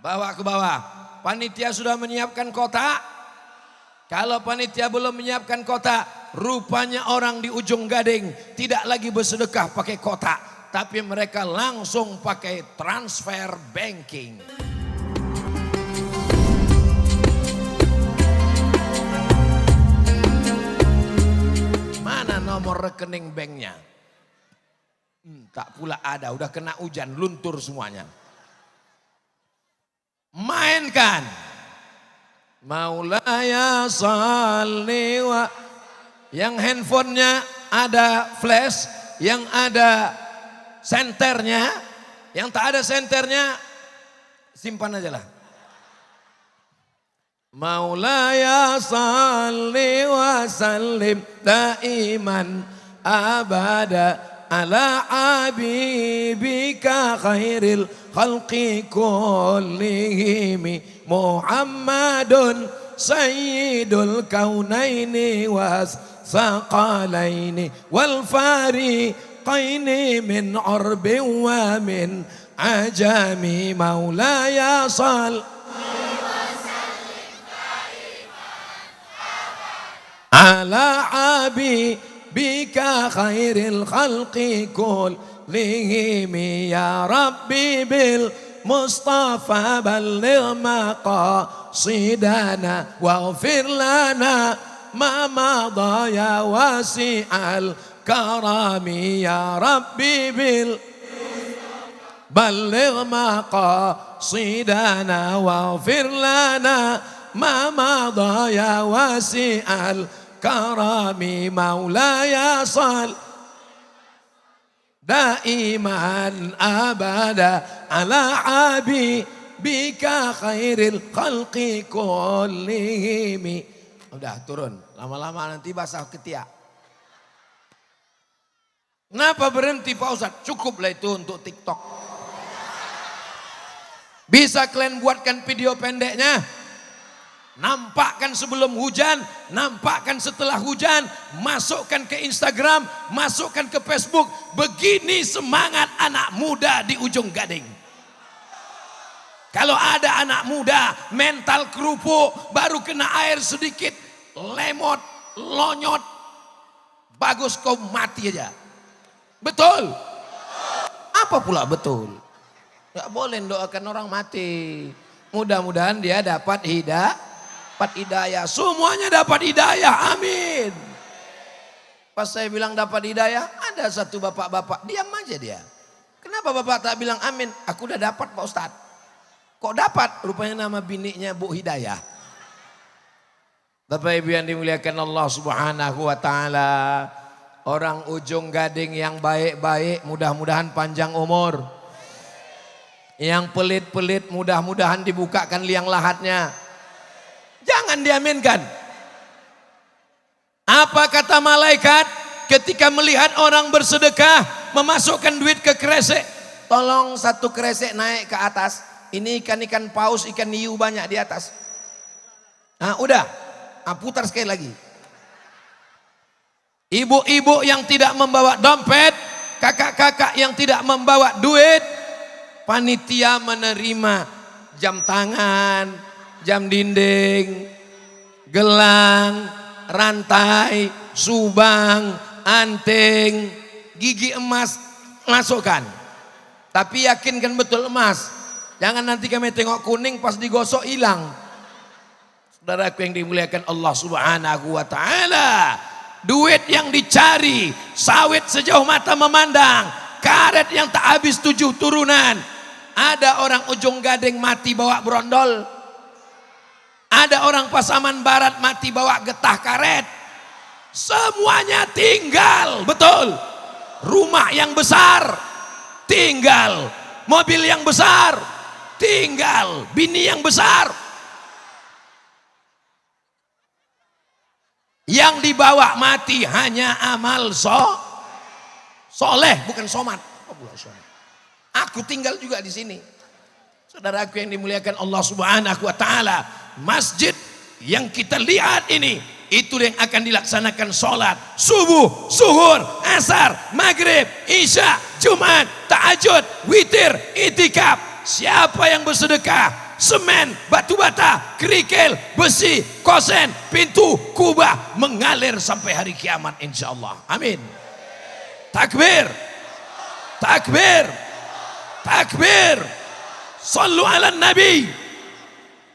Bawa ke bawah. Panitia sudah menyiapkan kotak. Kalau panitia belum menyiapkan kotak, rupanya orang di ujung Gading tidak lagi bersedekah pakai kotak, tapi mereka langsung pakai transfer banking. Mana nomor rekening banknya? Tak pula ada, udah kena hujan, luntur semuanya. Mainkan. Maulaya salli wa. Yang handphonenya ada flash, yang ada senternya, yang tak ada senternya simpan aja lah. Maulaya salli wa sallim daiman abada ala habibika khairil khalqi kullihim Muhammadun sayyidul kaunaini was saqalaini wal fariqaini min urbi wa min ajami maulaya sal ala habibika khairil khalqi kullihim ya rabbi bil Mustafa balligh maqasidana waghfir lana ma madha ya wasi'al karami ya rabbi bil balligh maqasidana waghfir lana ma madha ya wasi'al karami maulaya sal daiman abada ala habibika khairil khalqi kullihim. Udah turun, lama-lama nanti basah ketiak. Kenapa berhenti Pak Ustadz? Cukuplah itu untuk TikTok. Bisa kalian buatkan video pendeknya. Nampakkan sebelum hujan, nampakkan setelah hujan, masukkan ke Instagram, masukkan ke Facebook. Begini semangat anak muda di ujung Gading. Kalau ada anak muda mental kerupuk, baru kena air sedikit, lemot, lonyot, bagus kau mati aja. Betul? Apa pula betul? Gak boleh doakan orang mati. Mudah-mudahan dia dapat hidayah, semuanya dapat hidayah, amin. Pas saya bilang dapat hidayah, ada satu bapak-bapak, diam aja dia. Kenapa bapak tak bilang amin? Aku udah dapat Pak Ustadz. Kok dapat? Rupanya nama biniknya Bu Hidayah. Bapak Ibu yang dimuliakan Allah Subhanahu wa Ta'ala, orang ujung Gading yang baik-baik mudah-mudahan panjang umur. Yang pelit-pelit mudah-mudahan dibukakan liang lahatnya. Jangan diaminkan. Apa kata malaikat ketika melihat orang bersedekah memasukkan duit ke kresek? Tolong satu kresek naik ke atas. Ini ikan-ikan paus, ikan hiu banyak di atas. Nah, udah, putar sekali lagi. Ibu-ibu yang tidak membawa dompet, kakak-kakak yang tidak membawa duit, panitia menerima jam tangan, jam dinding, gelang, rantai, subang, anting, gigi emas, masukkan. Tapi yakinkan betul emas. Jangan nanti kami tengok kuning pas digosok hilang. Saudaraku yang dimuliakan Allah Subhanahu wa Ta'ala, duit yang dicari, sawit sejauh mata memandang, karet yang tak habis 7 turunan. Ada orang ujung Gading mati bawa brondol. Ada orang Pasaman Barat mati bawa getah karet. Semuanya tinggal, betul. Rumah yang besar, tinggal. Mobil yang besar, tinggal. Bini yang besar. Yang dibawa mati hanya amal soleh, bukan somat. Aku tinggal juga di sini. Saudaraku yang dimuliakan Allah Subhanahu wa Ta'ala, masjid yang kita lihat ini, itu yang akan dilaksanakan sholat subuh, zuhur, asar, maghrib, isya, Jumat, tahajud, witir, itikaf. Siapa yang bersedekah, semen, batu bata, kerikil, besi, kosen, pintu, kubah mengalir sampai hari kiamat insyaallah. Amin. Takbir. Takbir. Takbir. Sallu ala nabi.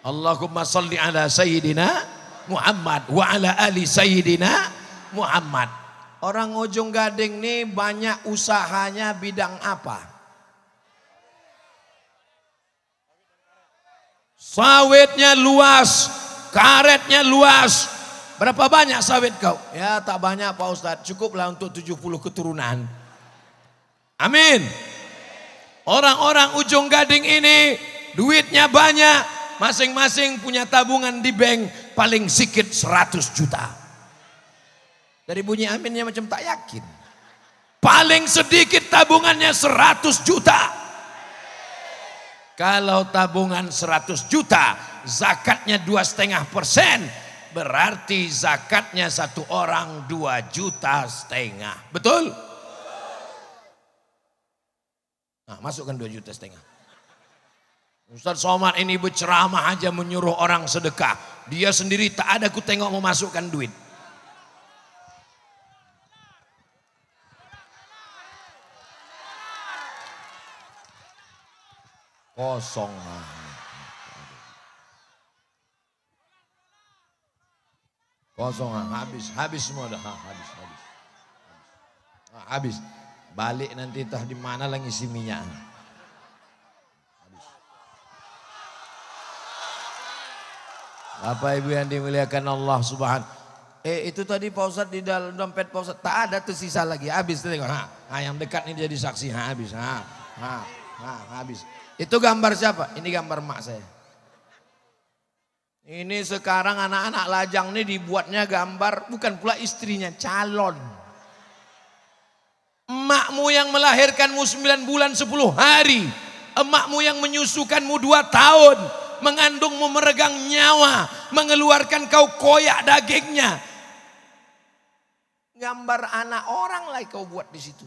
Allahumma salli ala sayyidina Muhammad wa ala ali sayyidina Muhammad. Orang Ujung Gading nih banyak usahanya bidang apa? Sawitnya luas, karetnya luas. Berapa banyak sawit kau? Ya tak banyak Pak Ustadz, cukuplah untuk 70 keturunan. Amin. Orang-orang Ujung Gading ini duitnya banyak, masing-masing punya tabungan di bank paling sedikit 100 juta. Dari bunyi aminnya macam tak yakin. Paling sedikit tabungannya 100 juta. Kalau tabungan 100 juta, zakatnya 2,5%, berarti zakatnya satu orang 2,5 juta. Betul? Nah, masukkan 2,5 juta. Ustaz Somad ini berceramah aja menyuruh orang sedekah. Dia sendiri tak ada ku tengok memasukkan duit. Kosong. Kosong, habis semua dah. Habis. Balik nanti entah di mana lagi isi minyak. Habis. Bapak Ibu yang dimuliakan Allah Subhanahu. Itu tadi Pak Ustadz di dalam dompet Pak Ustadz tak ada tersisa lagi. Habis tengok. Yang dekat ini jadi saksi. Habis. Habis. Itu gambar siapa? Ini gambar mak saya. Ini sekarang anak-anak lajang ini dibuatnya gambar bukan pula istrinya, calon. Emakmu yang melahirkanmu 9 bulan 10 hari. Emakmu yang menyusukanmu 2 tahun. Mengandungmu meregang nyawa. Mengeluarkan kau koyak dagingnya. Gambar anak orang lah kau buat di situ.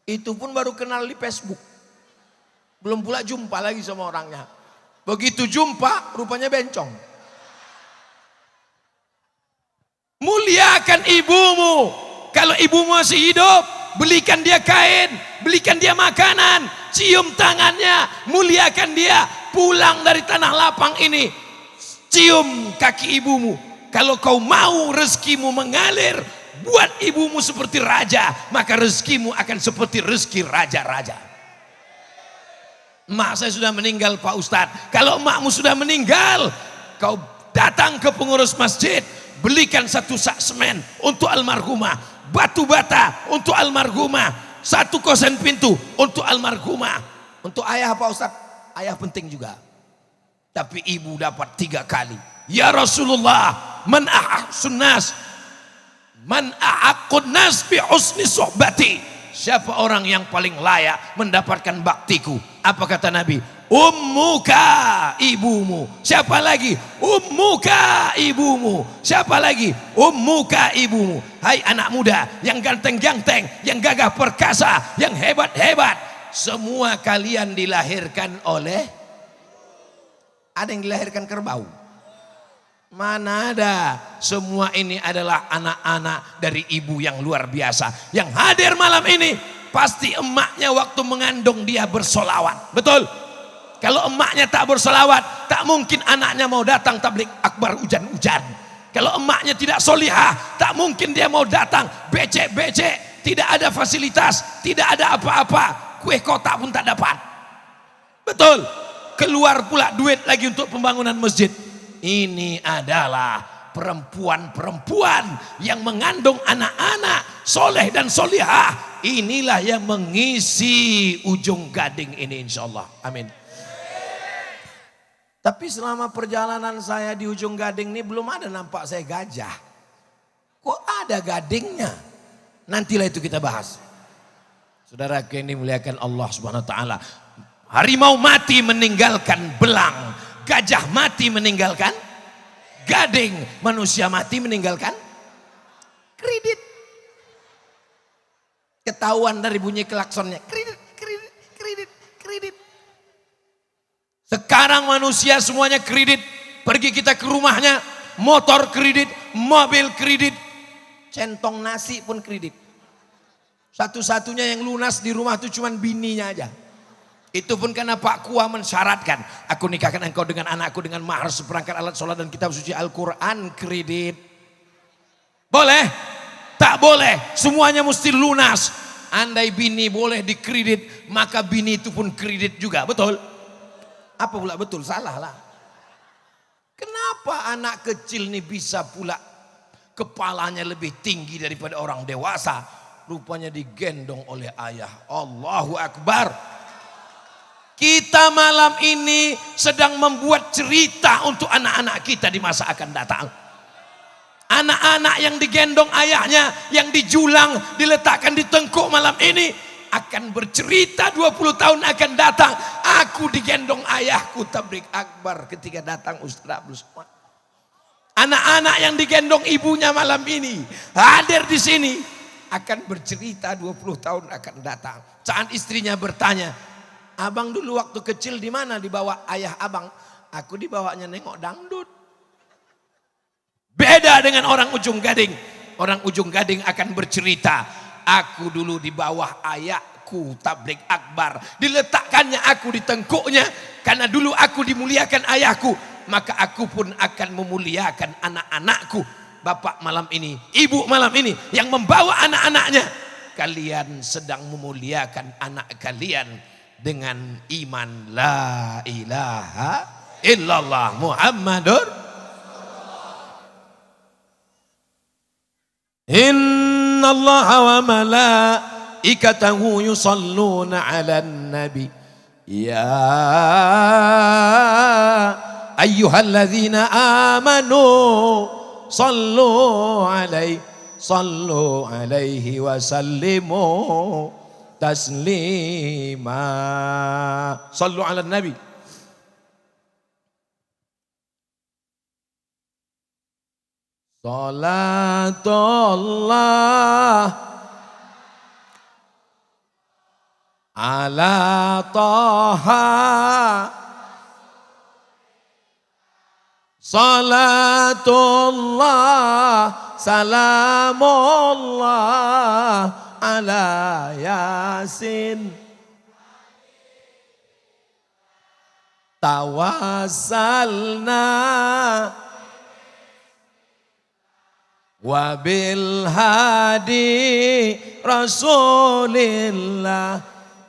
Itu pun baru kenal di Facebook. Belum pula jumpa lagi sama orangnya. Begitu jumpa rupanya bencong. Muliakan ibumu. Kalau ibumu masih hidup, belikan dia kain, belikan dia makanan, cium tangannya, muliakan dia. Pulang dari tanah lapang ini, cium kaki ibumu. Kalau kau mau rezekimu mengalir, buat ibumu seperti raja, maka rezekimu akan seperti rezeki raja-raja. Emak saya sudah meninggal Pak Ustadz. Kalau emakmu sudah meninggal, kau datang ke pengurus masjid, belikan 1 sak semen untuk almarhumah, batu bata untuk almarhumah, 1 kosen pintu untuk almarhumah. Untuk ayah Pak Ustadz, ayah penting juga. Tapi ibu dapat 3 kali. Ya Rasulullah, man ahsun nas, man ahakun nas bi husni sohbati. Siapa orang yang paling layak mendapatkan baktiku? Apa kata Nabi? Ummuka, ibumu. Siapa lagi? Ummuka, ibumu. Siapa lagi? Ummuka, ibumu. Hai anak muda yang ganteng-ganteng, yang gagah perkasa, yang hebat-hebat, semua kalian dilahirkan oleh, ada yang dilahirkan kerbau? Mana ada. Semua ini adalah anak-anak dari ibu yang luar biasa. Yang hadir malam ini pasti emaknya waktu mengandung dia bersolawat. Betul? Kalau emaknya tak bersolawat, tak mungkin anaknya mau datang tablik akbar hujan-hujan. Kalau emaknya tidak solihah, tak mungkin dia mau datang becek-becek. Tidak ada fasilitas, tidak ada apa-apa. Kue kotak pun tak dapat. Betul? Keluar pula duit lagi untuk pembangunan masjid. Ini adalah perempuan-perempuan yang mengandung anak-anak soleh dan solihah. Inilah yang mengisi Ujung Gading ini insyaallah. Amin. Tapi selama perjalanan saya di Ujung Gading ini belum ada nampak saya gajah. Kok ada gadingnya? Nantilah itu kita bahas. Saudara ini muliakan Allah Subhanahu wa taala. Harimau mati meninggalkan belang, gajah mati meninggalkan gading, manusia mati meninggalkan kredit. Ketahuan dari bunyi klaksonnya, kredit, kredit, kredit, kredit. Sekarang manusia semuanya kredit. Pergi kita ke rumahnya, motor kredit, mobil kredit, centong nasi pun kredit. Satu-satunya yang lunas di rumah itu cuma bininya aja. Itu pun karena Pak Kua mensyaratkan, aku nikahkan engkau dengan anakku dengan mahar seperangkat alat sholat dan kitab suci Al-Quran, kredit. Boleh? Tak boleh, semuanya mesti lunas. Andai bini boleh dikredit, maka bini itu pun kredit juga, betul? Apa pula betul? Salah lah. Kenapa anak kecil ini bisa pula kepalanya lebih tinggi daripada orang dewasa? Rupanya digendong oleh ayah. Allahu Akbar. Kita malam ini sedang membuat cerita untuk anak-anak kita di masa akan datang. Anak-anak yang digendong ayahnya, yang dijulang, diletakkan di tengkuk malam ini akan bercerita 20 tahun akan datang. Aku digendong ayahku tablik akbar ketika datang Ustaz Abdul Somad. Anak-anak yang digendong ibunya malam ini hadir di sini akan bercerita 20 tahun akan datang. Saat istrinya bertanya, abang dulu waktu kecil di mana dibawa ayah abang? Aku dibawanya nengok dangdut. Beda dengan orang Ujung Gading. Orang Ujung Gading akan bercerita, aku dulu di bawah ayahku tablik akbar. Diletakkannya aku di tengkuknya karena dulu aku dimuliakan ayahku. Maka aku pun akan memuliakan anak-anakku. Bapak malam ini, ibu malam ini yang membawa anak-anaknya. Kalian sedang memuliakan anak kalian dengan iman la ilaha illallah Muhammadur. Inna Allah wa malaikatahu yusalluna ala nabi. Ya ayyuhalladzina amanu sallu alaihi wa sallimu taslima. Sallu ala nabi. Salatullah ala Taha. Salatullah salamullah ala Yasin. Tawassalna wabil hadi rasulillah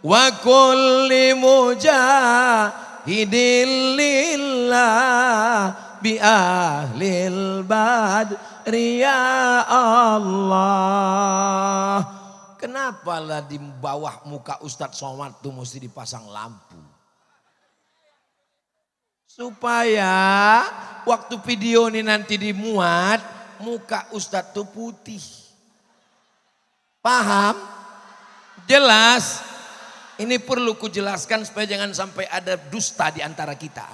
wa kulli mujahidin lillah bi ahlil badri ya Allah. Kenapa lah di bawah muka Ustadz Somad tuh mesti dipasang lampu? Supaya waktu video ini nanti dimuat, muka Ustadz tuh putih. Paham? Jelas? Ini perlu kujelaskan supaya jangan sampai ada dusta di antara kita.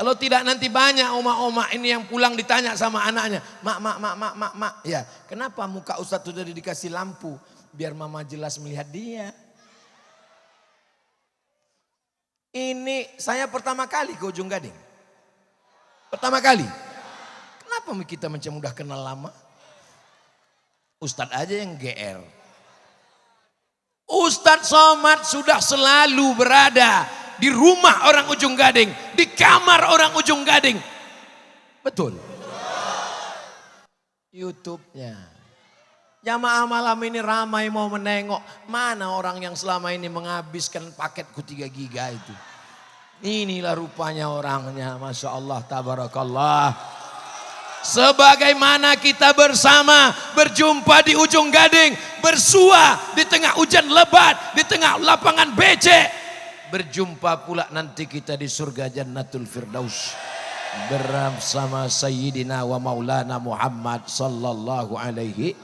Kalau tidak nanti banyak oma-oma ini yang pulang ditanya sama anaknya. Mak. Ya, kenapa muka Ustadz sudah dikasih lampu? Biar mama jelas melihat dia. Ini saya pertama kali ke Ujung Gading. Pertama kali. Kenapa kita macam udah kenal lama? Ustadz aja yang GR. Ustadz Somad sudah selalu berada di rumah orang Ujung Gading, di kamar orang Ujung Gading. Betul. YouTube-nya. Jamaah malam ini ramai mau menengok. Mana orang yang selama ini menghabiskan paketku 3 giga itu. Inilah rupanya orangnya. Masya Allah, tabarakallah. Sebagaimana kita bersama berjumpa di Ujung Gading, bersua di tengah hujan lebat, di tengah lapangan becek. Berjumpa pula nanti kita di surga Jannatul Firdaus bersama Sayyidina wa Maulana Muhammad sallallahu alaihi.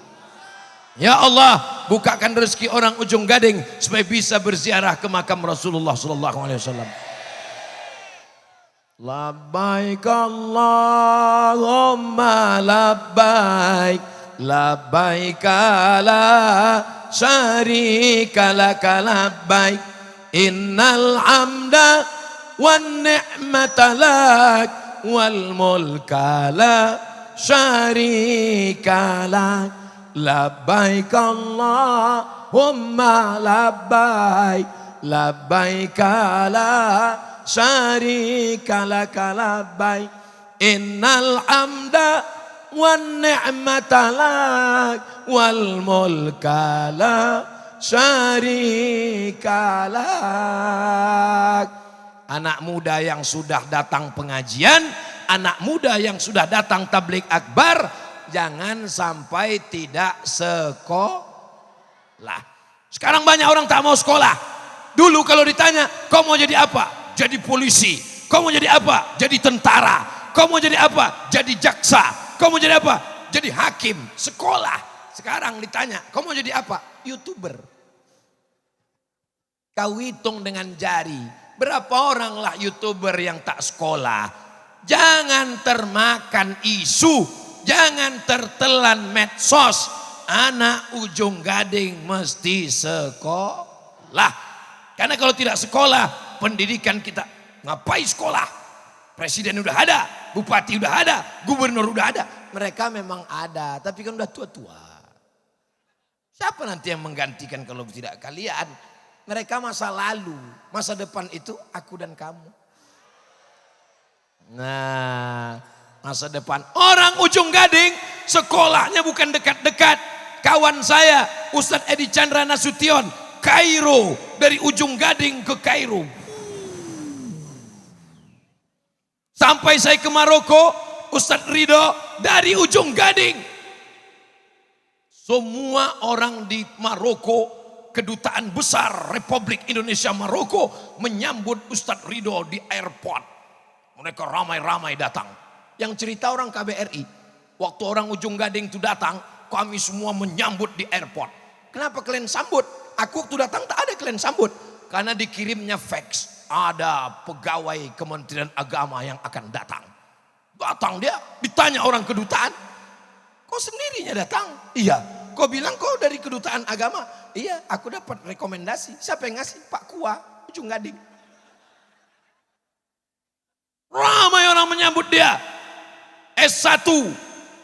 Ya Allah, bukakan rezeki orang Ujung Gading supaya bisa berziarah ke makam Rasulullah sallallahu alaihi wasallam. Labbaik Allahumma labbaik, labbaik la syarika laka labbaik, innal hamda wan ni'mata lak wal mulka la syarika lak. Labbaik Allahumma labbaik, labbaik la syarika lak labbaik, innal hamda wan ni'mata lak wal mulka la syarika lak. Anak muda yang sudah datang pengajian, anak muda yang sudah datang tabligh akbar, jangan sampai tidak sekolah. Sekarang banyak orang tak mau sekolah. Dulu kalau ditanya, kau mau jadi apa? Jadi polisi. Kau mau jadi apa? Jadi tentara. Kau mau jadi apa? Jadi jaksa. Kau mau jadi apa? Jadi hakim. Sekolah. Sekarang ditanya, kau mau jadi apa? YouTuber. Kau hitung dengan jari. Berapa oranglah YouTuber yang tak sekolah. Jangan termakan isu. Jangan tertelan medsos. Anak Ujung Gading mesti sekolah. Karena kalau tidak sekolah, pendidikan kita ngapain sekolah? Presiden udah ada, bupati udah ada, gubernur udah ada. Mereka memang ada, tapi kan udah tua-tua. Siapa nanti yang menggantikan kalau tidak kalian? Mereka masa lalu, masa depan itu aku dan kamu. Nah, masa depan orang Ujung Gading sekolahnya bukan dekat-dekat. Kawan saya Ustadz Edi Chandra Nasution, Kairo, dari Ujung Gading ke Kairo. Sampai saya ke Maroko, Ustadz Ridho dari Ujung Gading. Semua orang di Maroko, Kedutaan Besar Republik Indonesia Maroko menyambut Ustadz Ridho di airport. Mereka ramai-ramai datang. Yang cerita orang KBRI, waktu orang Ujung Gading itu datang, kami semua menyambut di airport. Kenapa kalian sambut? Aku waktu datang tak ada kalian sambut. Karena dikirimnya fax, ada pegawai Kementerian Agama yang akan datang. Datang dia, ditanya orang kedutaan, kau sendirinya datang? Iya. Kau bilang kau dari Kedutaan Agama? Iya, aku dapat rekomendasi. Siapa yang ngasih? Pak Kua, Ujung Gading. Ramai orang menyambut dia. S1,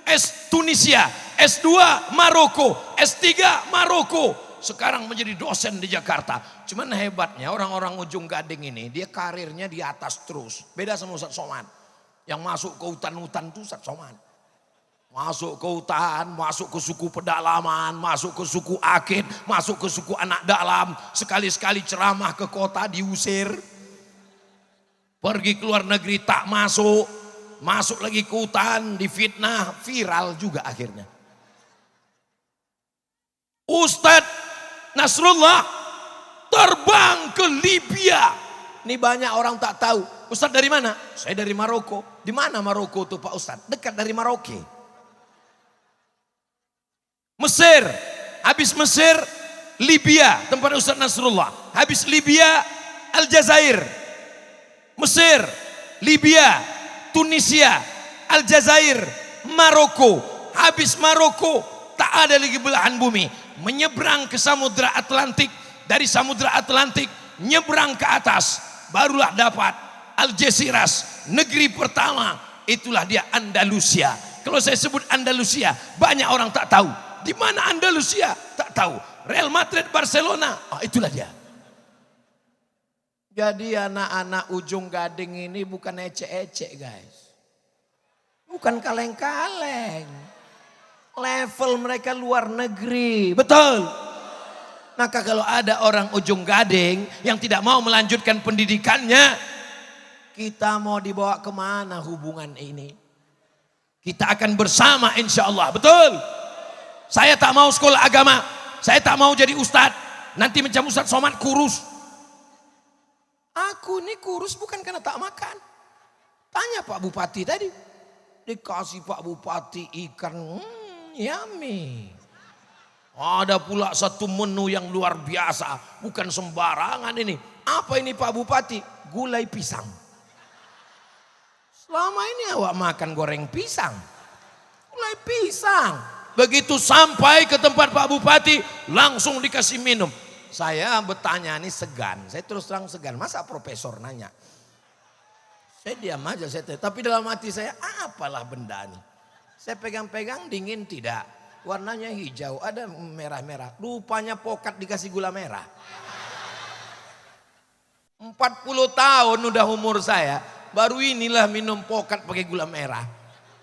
S Tunisia, S2 Maroko, S3 Maroko. Sekarang menjadi dosen di Jakarta. Cuman hebatnya orang-orang Ujung Gading ini, dia karirnya di atas terus. Beda sama Ustadz Somad. Yang masuk ke hutan-hutan itu Ustadz Somad. Masuk ke hutan, masuk ke suku pedalaman, masuk ke suku Akid, masuk ke suku anak dalam. Sekali-sekali ceramah ke kota diusir. Pergi ke luar negeri tak masuk. Masuk lagi ke hutan, difitnah, viral juga akhirnya. Ustadz Nasrullah terbang ke Libya. Ini banyak orang tak tahu. Ustadz dari mana? Saya dari Maroko. Di mana Maroko tuh Pak Ustadz? Dekat dari Maroke. Mesir, habis Mesir, Libya, tempat Ustadz Nasrullah. Habis Libya, Aljazair. Mesir, Libya, Tunisia, Aljazair, Maroko. Habis Maroko, tak ada lagi belahan bumi. Menyeberang ke Samudra Atlantik. Dari Samudra Atlantik, nyeberang ke atas. Barulah dapat Algeciras, negeri pertama. Itulah dia Andalusia. Kalau saya sebut Andalusia, banyak orang tak tahu. Di mana Andalusia? Tak tahu. Real Madrid, Barcelona. Oh, itulah dia. Jadi anak-anak Ujung Gading ini bukan ecek-ecek guys. Bukan kaleng-kaleng. Level mereka luar negeri. Betul. Maka kalau ada orang Ujung Gading yang tidak mau melanjutkan pendidikannya, kita mau dibawa kemana hubungan ini? Kita akan bersama insya Allah. Betul. Saya tak mau sekolah agama. Saya tak mau jadi ustadz. Nanti macam Ustadz Somad kurus. Aku ini kurus bukan karena tak makan. Tanya Pak Bupati tadi. Dikasih Pak Bupati ikan. Yummy. Ada pula satu menu yang luar biasa. Bukan sembarangan ini. Apa ini Pak Bupati? Gulai pisang. Selama ini awak makan goreng pisang. Gulai pisang. Begitu sampai ke tempat Pak Bupati, langsung dikasih minum. Saya bertanya ini segan, saya terus terang segan. Masa profesor nanya? Saya diam aja, tapi dalam hati saya, apalah benda ini. Saya pegang-pegang, dingin tidak. Warnanya hijau, ada merah-merah. Rupanya pokat dikasih gula merah. 40 tahun udah umur saya, baru inilah minum pokat pakai gula merah.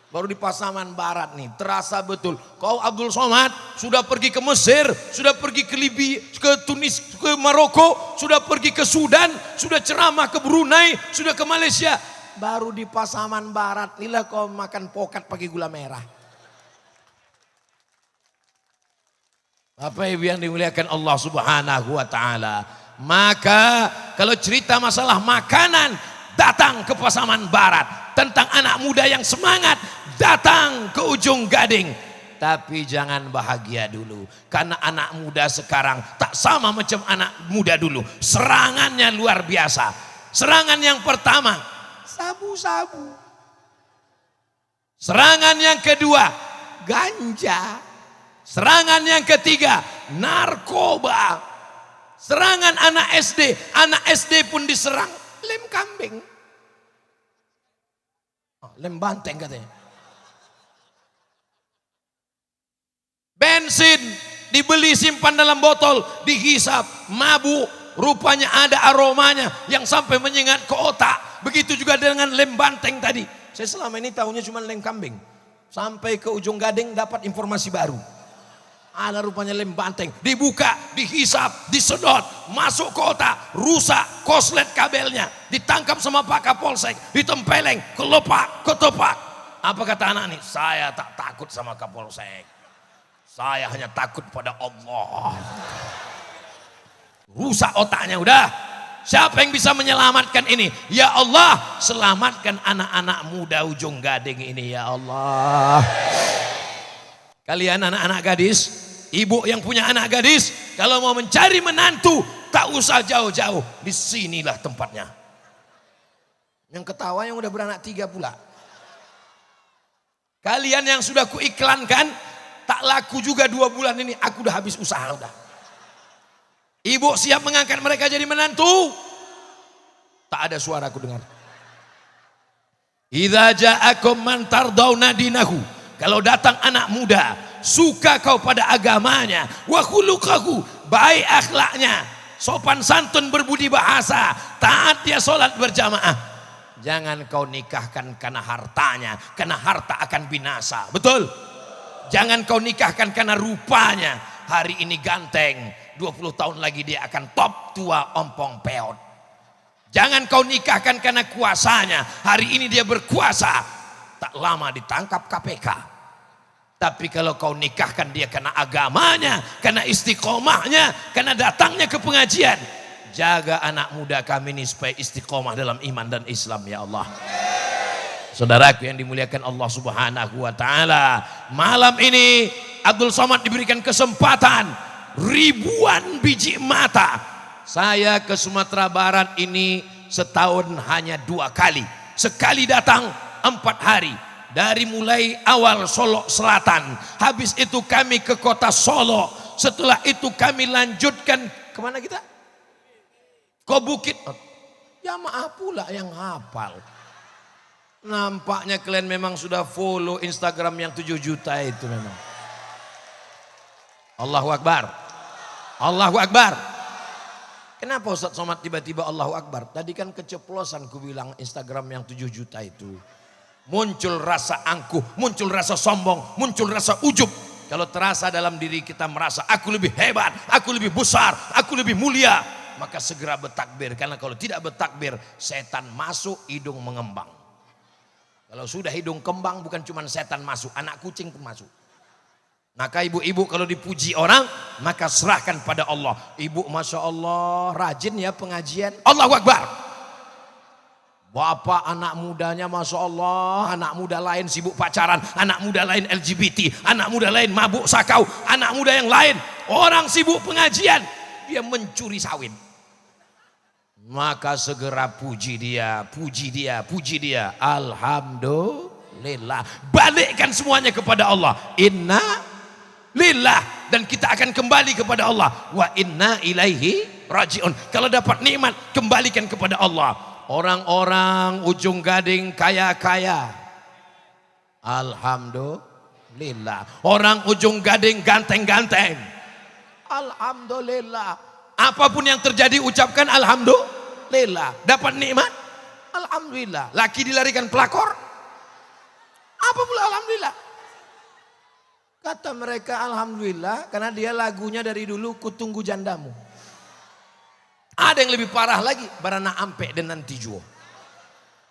Baru di Pasaman Barat nih, terasa betul. Kau Abdul Somad sudah pergi ke Mesir, sudah pergi ke Libya, ke Tunis, ke Maroko, sudah pergi ke Sudan, sudah ceramah ke Brunei, sudah ke Malaysia. Baru di Pasaman Barat inilah kau makan pokat pakai gula merah. Apa yang dimuliakan Allah Subhanahu wa taala. Maka kalau cerita masalah makanan, datang ke Pasaman Barat. Tentang anak muda yang semangat, datang ke Ujung Gading. Tapi jangan bahagia dulu, karena anak muda sekarang tak sama macam anak muda dulu. Serangannya luar biasa. Serangan yang pertama, sabu-sabu. Serangan yang kedua, ganja. Serangan yang ketiga, narkoba. Serangan anak SD pun diserang, lem kambing. Lem banteng katanya. Bensin dibeli simpan dalam botol, dihisap, mabuk, rupanya ada aromanya yang sampai menyengat ke otak. Begitu juga dengan lem banteng tadi. Saya selama ini tahunya cuma lem kambing. Sampai ke Ujung Gading dapat informasi baru. Ada rupanya lem banteng, dibuka, dihisap, disedot, masuk ke otak, rusak koslet kabelnya, ditangkap sama Pak Kapolsek, ditempeleng, kelopak, ketepak. Apa kata anak ini? Saya tak takut sama Kapolsek, saya hanya takut pada Allah. Rusak otaknya udah. Siapa yang bisa menyelamatkan ini? Ya Allah, selamatkan anak-anak muda Ujung Gading ini ya Allah. Kalian anak-anak gadis, ibu yang punya anak gadis, kalau mau mencari menantu, tak usah jauh-jauh, di sinilah tempatnya. Yang ketawa yang udah beranak 3 pula. Kalian yang sudah kuiklankan, tak laku juga 2 bulan ini, aku udah habis usaha udah. Ibu siap mengangkat mereka jadi menantu. Tak ada suara aku dengar. Idza ja'akum man tardawna dinahu. Kalau datang anak muda, suka kau pada agamanya, wa khuluquhu, baik akhlaknya, sopan santun berbudi bahasa, taat dia sholat berjamaah. Jangan kau nikahkan karena hartanya, karena harta akan binasa. Betul? Jangan kau nikahkan karena rupanya. Hari ini ganteng, 20 tahun lagi dia akan top tua ompong peot. Jangan kau nikahkan karena kuasanya. Hari ini dia berkuasa, tak lama ditangkap KPK. Tapi kalau kau nikahkan dia karena agamanya, karena istiqomahnya, karena datangnya ke pengajian, jaga anak muda kami ini supaya istiqomah dalam iman dan Islam ya Allah. Saudaraku yang dimuliakan Allah Subhanahu wa taala, malam ini Abdul Somad diberikan kesempatan ribuan biji mata. Saya ke Sumatera Barat ini setahun hanya 2 kali. Sekali datang 4 hari. Dari mulai awal Solo Selatan, habis itu kami ke kota Solo, setelah itu kami lanjutkan kemana kita? Ke Bukit. Ya maaf pula yang hafal. Nampaknya kalian memang sudah follow Instagram yang 7 juta itu memang. Allahu Akbar. Allahu Akbar. Kenapa Ustaz Somad tiba-tiba Allahu Akbar? Tadi kan keceplosan ku bilang Instagram yang 7 juta itu. Muncul rasa angkuh, muncul rasa sombong, muncul rasa ujub. Kalau terasa dalam diri kita merasa aku lebih hebat, aku lebih besar, aku lebih mulia, maka segera bertakbir. Karena kalau tidak bertakbir, setan masuk, hidung mengembang. Kalau sudah hidung kembang, bukan cuma setan masuk, anak kucing pun masuk. Maka ibu-ibu kalau dipuji orang, maka serahkan pada Allah. Ibu Masya Allah rajin ya pengajian. Allahu Akbar. Bapak anak mudanya Masya Allah, anak muda lain sibuk pacaran, anak muda lain LGBT, anak muda lain mabuk sakau, anak muda yang lain orang sibuk pengajian, dia mencuri sawit. Maka segera puji dia, puji dia, puji dia. Alhamdulillah. Balikkan semuanya kepada Allah. Inna lillah, dan kita akan kembali kepada Allah. Wa inna ilaihi rajiun. Kalau dapat nikmat, kembalikan kepada Allah. Orang-orang Ujung Gading kaya-kaya. Alhamdulillah. Orang Ujung Gading ganteng-ganteng. Alhamdulillah. Apapun yang terjadi ucapkan alhamdulillah. Dapat nikmat, alhamdulillah. Laki dilarikan pelakor, apa pula alhamdulillah. Kata mereka alhamdulillah karena dia lagunya dari dulu Kutunggu Jandamu. Ada yang lebih parah lagi, Barana Ampe dan Nanti Juo.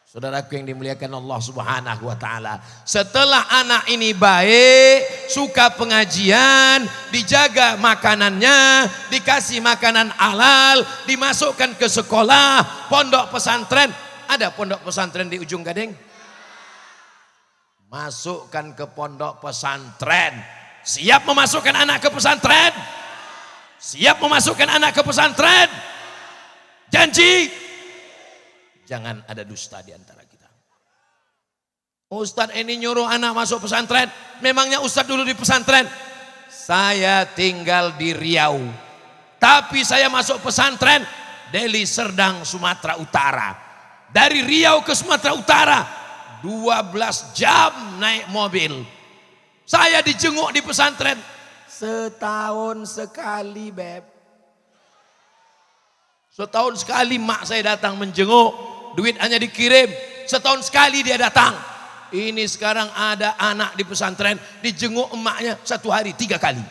Saudaraku yang dimuliakan Allah Subhanahu wa taala. Setelah anak ini baik, suka pengajian, dijaga makanannya, dikasih makanan halal, dimasukkan ke sekolah, pondok pesantren. Ada pondok pesantren di Ujung Gading? Masukkan ke pondok pesantren. Siap memasukkan anak ke pesantren? Siap memasukkan anak ke pesantren? Janji? Jangan ada dusta di antara kita. Ustadz ini nyuruh anak masuk pesantren. Memangnya Ustadz dulu di pesantren? Saya tinggal di Riau. Tapi saya masuk pesantren Deli Serdang, Sumatera Utara. Dari Riau ke Sumatera Utara 12 jam naik mobil. Saya dijenguk di pesantren setahun sekali, Beb. Setahun sekali mak saya datang menjenguk, duit hanya dikirim. Setahun sekali dia datang. Ini sekarang ada anak di pesantren dijenguk emaknya 1 hari 3 kali.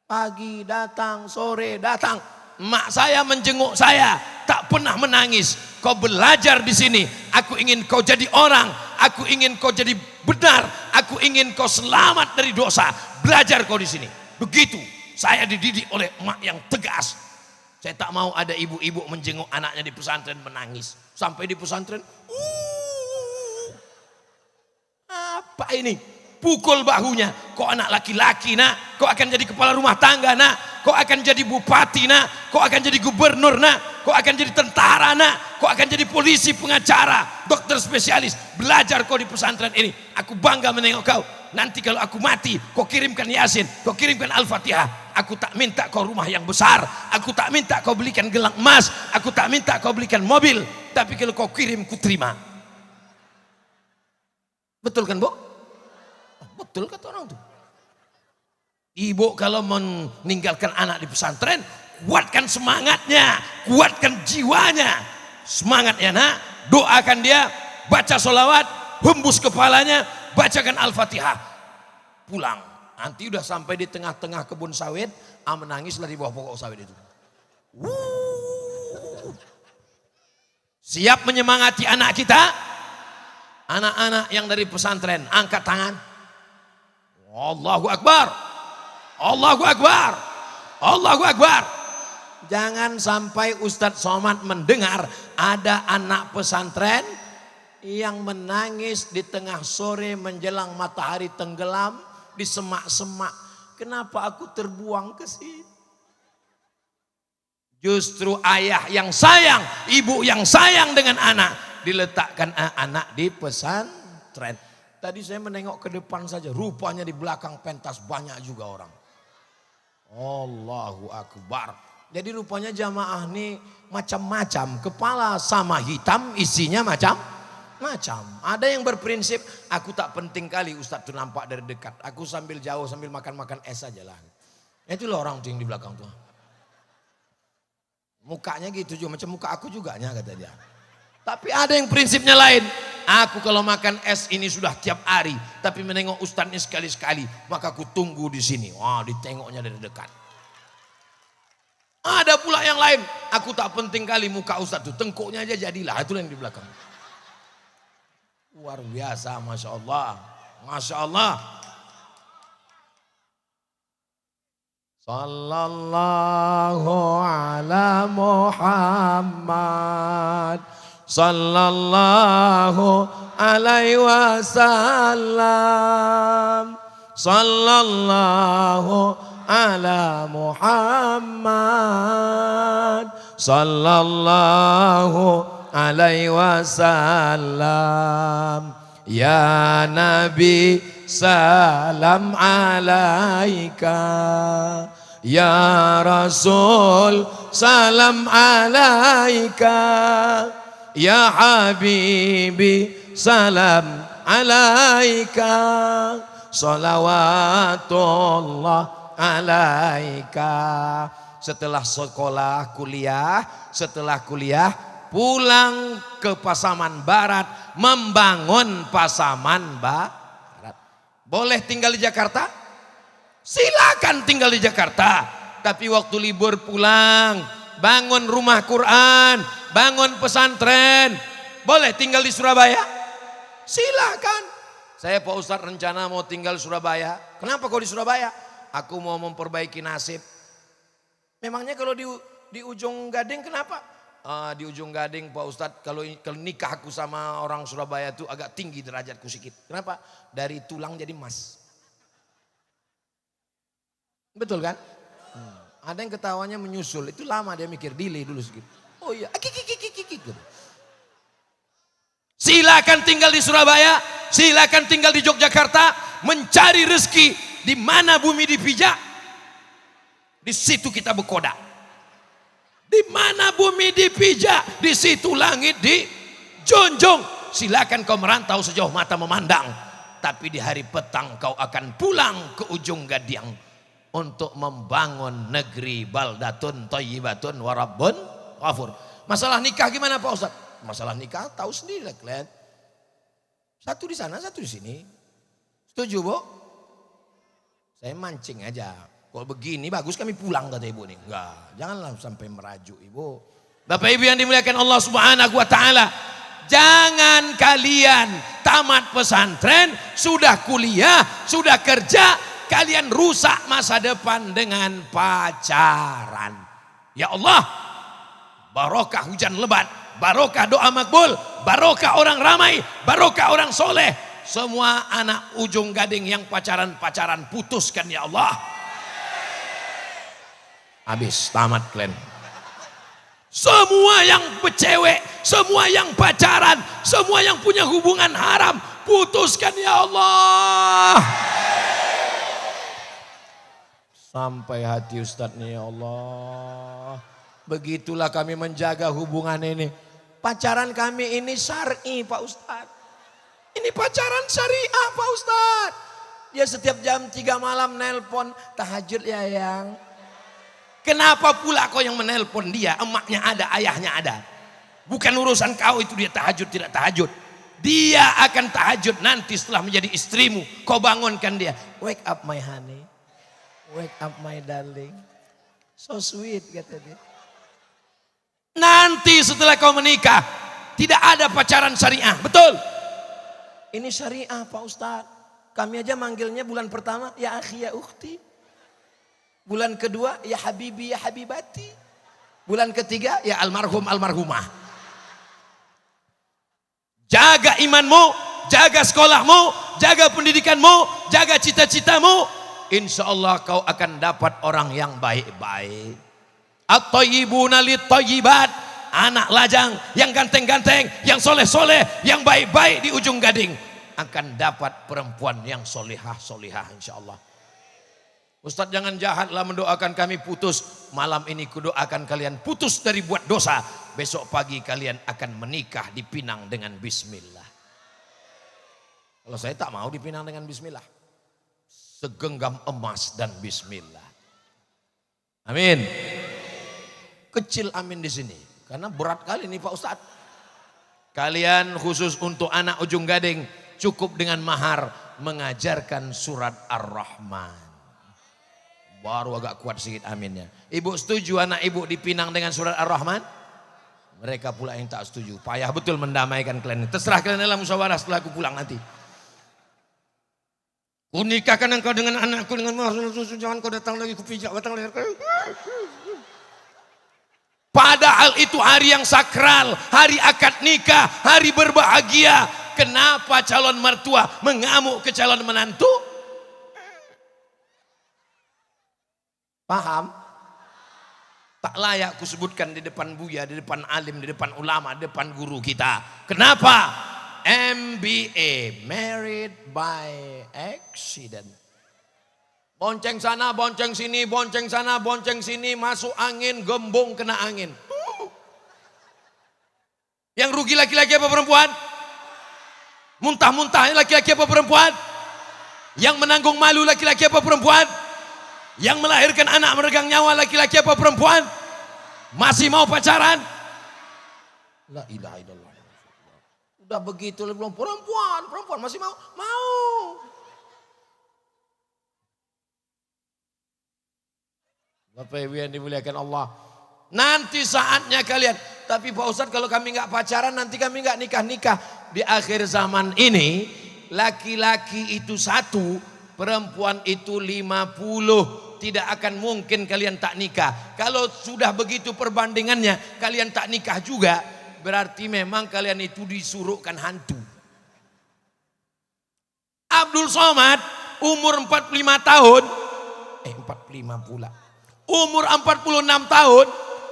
Pagi datang, sore datang. Emak saya menjenguk saya, tak pernah menangis. Kau belajar di sini, aku ingin kau jadi orang, aku ingin kau jadi benar, aku ingin kau selamat dari dosa. Belajar kau di sini. Begitu saya dididik oleh emak yang tegas. Saya tak mau ada ibu-ibu menjenguk anaknya di pesantren menangis. Sampai di pesantren, apa ini? Pukul bahunya. Kau anak laki-laki nak, kau akan jadi kepala rumah tangga nak, kau akan jadi bupati nak, kau akan jadi gubernur nak, kau akan jadi tentara nak, kau akan jadi polisi, pengacara, dokter spesialis. Belajar kau di pesantren ini. Aku bangga menengok kau. Nanti kalau aku mati, kau kirimkan Yasin, kau kirimkan Al-Fatihah. Aku tak minta kau rumah yang besar, aku tak minta kau belikan gelang emas, aku tak minta kau belikan mobil, tapi kalau kau kirim ku terima. Betul kan, Bu? Betul kata orang tuh. Ibu kalau meninggalkan anak di pesantren, kuatkan semangatnya, kuatkan jiwanya. Semangat ya nak, doakan dia, baca sholawat, hembus kepalanya, bacakan Al-Fatihah, pulang. Nanti udah sampai di tengah-tengah kebun sawit, menangislah di bawah pokok sawit itu. Siap menyemangati anak kita? Anak-anak yang dari pesantren, angkat tangan. Allahu Akbar. Allahu Akbar. Allahu Akbar. Jangan sampai Ustadz Somad mendengar ada anak pesantren yang menangis di tengah sore menjelang matahari tenggelam. Di semak-semak, kenapa aku terbuang ke sini? Justru ayah yang sayang, ibu yang sayang dengan anak, diletakkan anak di pesantren. Tadi saya menengok ke depan saja, rupanya di belakang pentas banyak juga orang. Allahu Akbar. Jadi rupanya jamaah ini macam-macam, kepala sama hitam, isinya macam-macam. Ada yang berprinsip, aku tak penting kali Ustadz tuh nampak dari dekat. Aku sambil jauh, sambil makan-makan es aja lah. Itulah orang tuh yang di belakang tuh. Mukanya gitu juga, macam muka aku juga kata dia. Tapi ada yang prinsipnya lain. Aku kalau makan es ini sudah tiap hari. Tapi menengok Ustadz ini sekali-sekali. Maka aku tunggu di sini. Wah, ditengoknya dari dekat. Ada pula yang lain. Aku tak penting kali muka Ustadz tuh. Tengkuknya aja jadilah. Itulah yang di belakang. Luar biasa, Masya Allah. Masya Allah. Sallallahu ala Muhammad. Sallallahu alaihi wasallam. Sallallahu ala Muhammad. Sallallahu alaihi wasallam. Ya Nabi salam alaika. Ya Rasul salam alaika, ya Habibi salam alaika, salawatullah alaika. Setelah sekolah setelah kuliah pulang ke Pasaman Barat, membangun Pasaman Barat. Boleh tinggal di Jakarta? Silakan tinggal di Jakarta. Tapi waktu libur pulang, bangun rumah Quran, bangun pesantren. Boleh tinggal di Surabaya? Silakan. Saya Pak Ustadz rencana mau tinggal di Surabaya. Kenapa kau di Surabaya? Aku mau memperbaiki nasib. Memangnya kalau di Ujung Gading kenapa? Di Ujung Gading Pak Ustadz, kalau nikah aku sama orang Surabaya itu agak tinggi derajatku sedikit. Kenapa? Dari tulang jadi emas. Betul kan? Ada yang ketawanya menyusul, itu lama dia mikir, delay dulu sedikit. Oh iya, gitu. Silakan tinggal di Surabaya, silakan tinggal di Yogyakarta, mencari rezeki di mana bumi dipijak, di situ kita berkodak. Di mana bumi dipijak, di situ langit dijunjung. Silakan kau merantau sejauh mata memandang, tapi di hari petang kau akan pulang ke Ujung Gading untuk membangun negeri baldatun thayyibatun warabbun ghafur. Masalah nikah gimana Pak Ustaz? Masalah nikah tahu sendiri lah kalian. Satu di sana, satu di sini. Setuju Bu? Saya mancing aja. Kalau begini bagus kami pulang kata ibu nih. Enggak, janganlah sampai merajuk ibu. Bapak ibu yang dimuliakan Allah Subhanahu wa taala, jangan kalian tamat pesantren, sudah kuliah, sudah kerja, kalian rusak masa depan dengan pacaran. Ya Allah, barokah hujan lebat, barokah doa makbul, barokah orang ramai, barokah orang soleh. Semua anak Ujung Gading yang pacaran-pacaran putuskan ya Allah. Habis, tamat kalian. Semua yang bercewek, semua yang pacaran, semua yang punya hubungan haram, putuskan ya Allah. Sampai hati Ustadz nih ya Allah. Begitulah kami menjaga hubungan ini. Pacaran kami ini syar'i Pak Ustadz. Ini pacaran syariah Pak Ustadz. Dia setiap jam 3 malam nelpon, tahajud ya yang. Kenapa pula kau yang menelpon dia? Emaknya ada, ayahnya ada. Bukan urusan kau itu dia tahajud tidak tahajud. Dia akan tahajud nanti setelah menjadi istrimu. Kau bangunkan dia. Wake up my honey. Wake up my darling. So sweet kata dia. Nanti setelah kau menikah, tidak ada pacaran syariah. Betul? Ini syariah Pak Ustadz. Kami aja manggilnya bulan pertama, ya akhi ya ukhti. Bulan kedua, ya habibi ya habibati. Bulan ketiga, ya almarhum almarhumah. Jaga imanmu, jaga sekolahmu, jaga pendidikanmu, jaga cita-citamu. Insya Allah kau akan dapat orang yang baik-baik. At-thayyibuna lit-thayyibat. Anak lajang, yang ganteng-ganteng, yang soleh-soleh, yang baik-baik di Ujung Gading. Akan dapat perempuan yang solihah-solihah insya Allah. Ustadz jangan jahatlah mendoakan kami putus. Malam ini kudoakan kalian putus dari buat dosa. Besok pagi kalian akan menikah dipinang dengan bismillah. Kalau saya tak mau dipinang dengan bismillah. Segenggam emas dan bismillah. Amin. Kecil amin di sini. Karena berat kali nih Pak Ustadz. Kalian khusus untuk anak Ujung Gading cukup dengan mahar mengajarkan surat Ar-Rahman. Baru agak kuat sedikit aminnya. Ibu setuju anak ibu dipinang dengan surat Ar-Rahman? Mereka pula yang tak setuju. Payah betul mendamaikan kalian. Terserah kalian dalam musyawarah setelah aku pulang nanti. Ku nikahkan engkau dengan anakku dengan susu. Jangan kau datang lagi ku pijak batang leher. Padahal itu hari yang sakral. Hari akad nikah. Hari berbahagia. Kenapa calon mertua mengamuk ke calon menantu? Paham? Tak layak kusebutkan di depan buya, di depan alim, di depan ulama, di depan guru kita. Kenapa? MBA, married by accident. Bonceng sana, bonceng sini, bonceng sana, bonceng sini, masuk angin, gembung kena angin. Yang rugi laki-laki apa perempuan? Muntah-muntah laki-laki apa perempuan? Yang menanggung malu laki-laki apa perempuan? Yang melahirkan anak meregang nyawa laki-laki apa perempuan? Masih mau pacaran? La ilaha illallah. Udah begitu belum perempuan masih mau? Mau. Bapak Ibu yang dimuliakan Allah. Nanti saatnya kalian. Tapi Pak Ustadz kalau kami nggak pacaran nanti kami nggak nikah-nikah. Di akhir zaman ini laki-laki itu 1, perempuan itu 50. Tidak akan mungkin kalian tak nikah. Kalau sudah begitu perbandingannya kalian tak nikah juga. Berarti memang kalian itu disuruhkan hantu. Abdul Somad umur 45 tahun. 45 pula. Umur 46 tahun,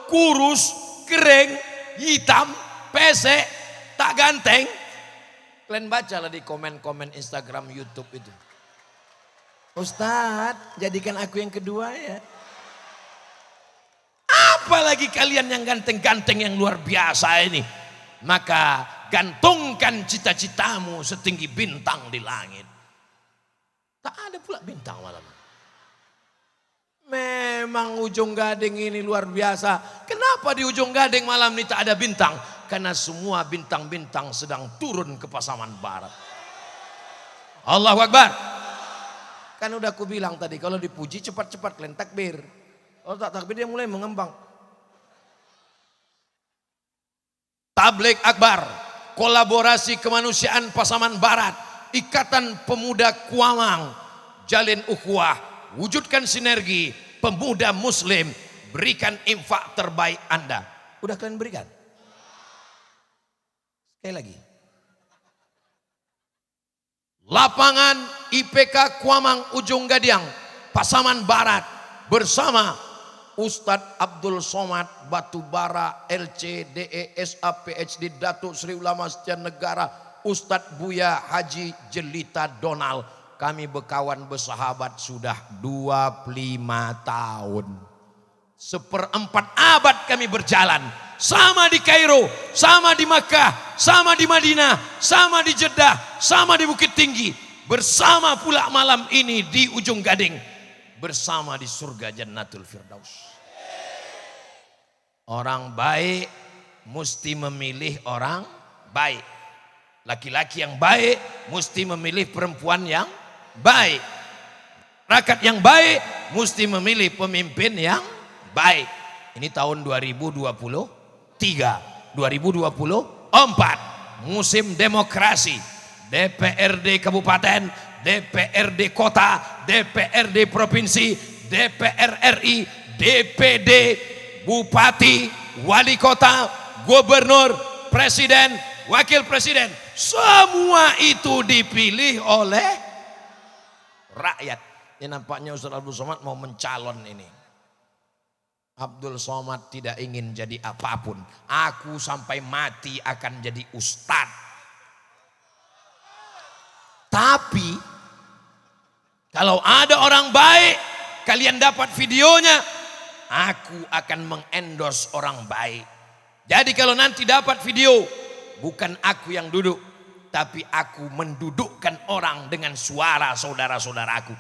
kurus, kering, hitam, pesek, tak ganteng. Kalian bacalah di komen-komen Instagram, YouTube itu. Ustadz, jadikan aku yang kedua ya. Apalagi kalian yang ganteng-ganteng yang luar biasa ini. Maka gantungkan cita-citamu setinggi bintang di langit. Tak ada pula bintang malam. Memang Ujung Gading ini luar biasa. Kenapa di Ujung Gading malam ini tak ada bintang? Karena semua bintang-bintang sedang turun ke Pasaman Barat. Allahu Akbar. Kan udah aku bilang tadi kalau dipuji cepat-cepat kalian takbir. Kalau tak takbir dia mulai mengembang. Tabligh Akbar, kolaborasi kemanusiaan Pasaman Barat, Ikatan Pemuda Kuamang, jalin ukhuwah, wujudkan sinergi, pemuda muslim, berikan infak terbaik Anda. Udah kalian berikan? Sekali lagi. Lapangan IPK Kuamang Ujung Gadiang, Pasaman Barat, bersama Ustadz Abdul Somad Batubara LC DE SA PhD Datuk Sri Ulama Setia Negara Ustadz Buya Haji Jelita Donald. Kami berkawan bersahabat sudah 25 tahun. 1/4 abad kami berjalan. Sama di Kairo, sama di Makkah, sama di Madinah, sama di Jeddah, sama di Bukit Tinggi. Bersama pula malam ini di Ujung Gading. Bersama di surga Jannatul Firdaus. Orang baik mesti memilih orang baik. Laki-laki yang baik mesti memilih perempuan yang baik. Rakyat yang baik mesti memilih pemimpin yang baik. Ini tahun 2023, 2024, musim demokrasi. DPRD Kabupaten, DPRD Kota, DPRD Provinsi, DPR RI, DPD, Bupati, Wali Kota, Gubernur, Presiden, Wakil Presiden. Semua itu dipilih oleh rakyat. Ini nampaknya Ustaz Abdul Somad mau mencalon ini. Abdul Somad tidak ingin jadi apapun. Aku sampai mati akan jadi ustadz. Tapi kalau ada orang baik, kalian dapat videonya, aku akan mengendorse orang baik. Jadi kalau nanti dapat video, bukan aku yang duduk, tapi aku mendudukkan orang dengan suara saudara-saudaraku.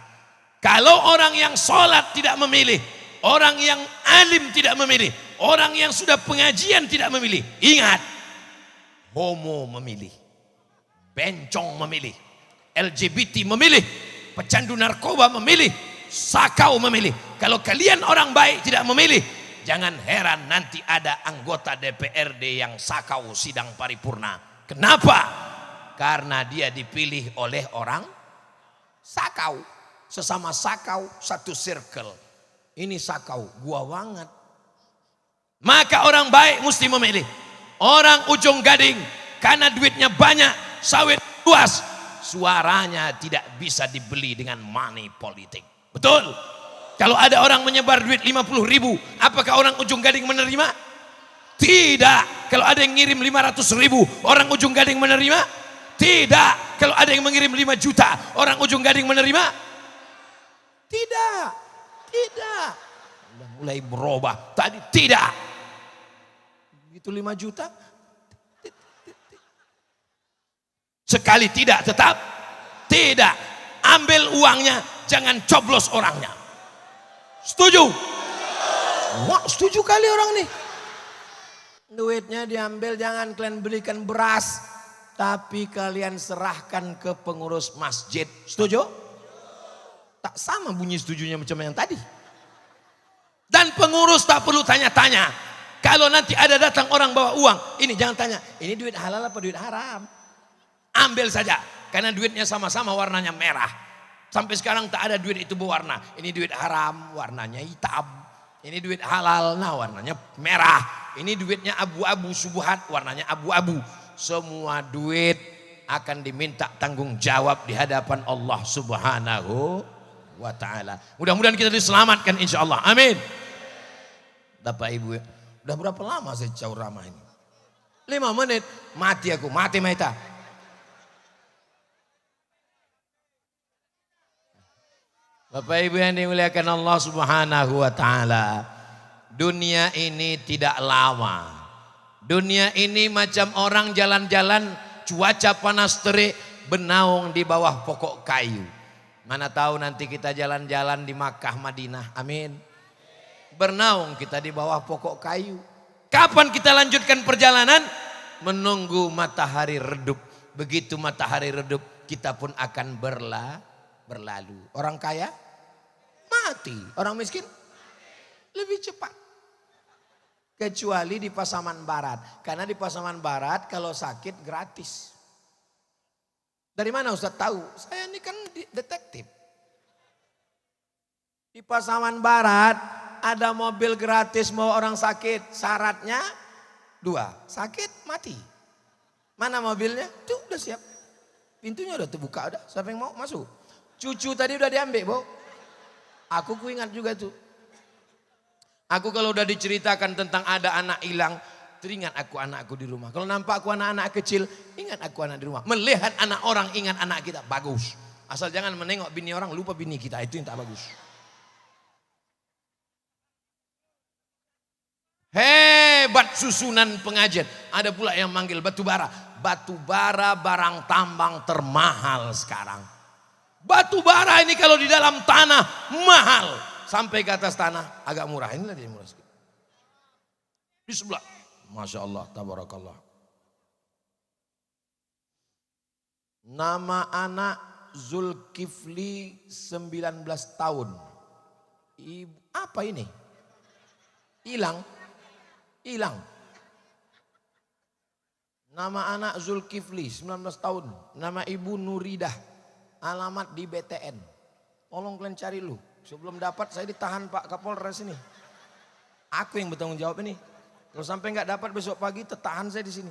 Kalau orang yang sholat tidak memilih, orang yang alim tidak memilih, orang yang sudah pengajian tidak memilih, ingat, homo memilih, bencong memilih, LGBT memilih, pecandu narkoba memilih, sakau memilih. Kalau kalian orang baik tidak memilih, jangan heran nanti ada anggota DPRD yang sakau sidang paripurna. Kenapa? Karena dia dipilih oleh orang sakau. Sesama sakau satu circle. Ini sakau, gua banget. Maka orang baik mesti memilih. Orang Ujung Gading karena duitnya banyak, sawit luas, suaranya tidak bisa dibeli dengan money politik. Betul? Kalau ada orang menyebar duit 50.000, apakah orang Ujung Gading menerima? Tidak. Kalau ada yang ngirim 500.000, orang Ujung Gading menerima? Tidak. Kalau ada yang mengirim 5 juta, orang Ujung Gading menerima? Tidak. Tidak. Udah mulai berubah. Tadi tidak. Begitu 5 juta. Sekali tidak tetap tidak. Ambil uangnya, jangan coblos orangnya. Setuju? Wah, setuju kali orang nih. Duitnya diambil, jangan kalian belikan beras, tapi kalian serahkan ke pengurus masjid. Setuju? Tak sama bunyi setujunya macam yang tadi. Dan pengurus tak perlu tanya-tanya. Kalau nanti ada datang orang bawa uang, ini jangan tanya, ini duit halal apa duit haram? Ambil saja, karena duitnya sama-sama warnanya merah. Sampai sekarang tak ada duit itu berwarna. Ini duit haram, warnanya hitam. Ini duit halal, nah warnanya merah. Ini duitnya abu-abu subuhat, warnanya abu-abu. Semua duit akan diminta tanggung jawab di hadapan Allah Subhanahu wa ta'ala. Mudah-mudahan kita diselamatkan insya Allah. Amin. Bapak Ibu, udah berapa lama saya ceramah ini? 5 menit, mati aku, mati Maita. Bapak Ibu yang dimuliakan Allah Subhanahu wa ta'ala, dunia ini tidak lama. Dunia ini macam orang jalan-jalan, cuaca panas terik, benaung di bawah pokok kayu. Mana tahu nanti kita jalan-jalan di Makkah, Madinah, amin. Bernaung kita di bawah pokok kayu. Kapan kita lanjutkan perjalanan? Menunggu matahari redup. Begitu matahari redup, kita pun akan berlalu. Orang kaya mati, orang miskin lebih cepat. Kecuali di Pasaman Barat, karena di Pasaman Barat kalau sakit gratis. Dari mana Ustaz tahu? Saya ini kan detektif. Di Pasaman Barat ada mobil gratis mau orang sakit, syaratnya 2, sakit mati. Mana mobilnya? Tuh udah siap, pintunya udah terbuka, udah siapa yang mau masuk. Cucu tadi udah diambil, Bu. Aku ingat juga tuh. Aku kalau udah diceritakan tentang ada anak hilang, teringat aku anakku di rumah. Kalau nampak aku anak-anak kecil, ingat aku anak di rumah. Melihat anak orang, ingat anak kita, bagus. Asal jangan menengok bini orang, lupa bini kita, itu yang tak bagus. Hebat susunan pengajian. Ada pula yang manggil batu bara. Batu bara barang tambang termahal sekarang. Batu bara ini kalau di dalam tanah mahal. Sampai ke atas tanah agak murah. Inilah dia murah sedikit. Di sebelah. Masya Allah, tabarakallah. Nama anak Zulkifli 19 tahun. Apa ini? Hilang. Nama anak Zulkifli 19 tahun. Nama ibu Nuridah. Alamat di BTN. Tolong kalian cari lu. Sebelum dapat saya ditahan Pak Kapolres ini. Aku yang bertanggung jawab ini. Kalau sampai nggak dapat besok pagi, tertahan saya di sini.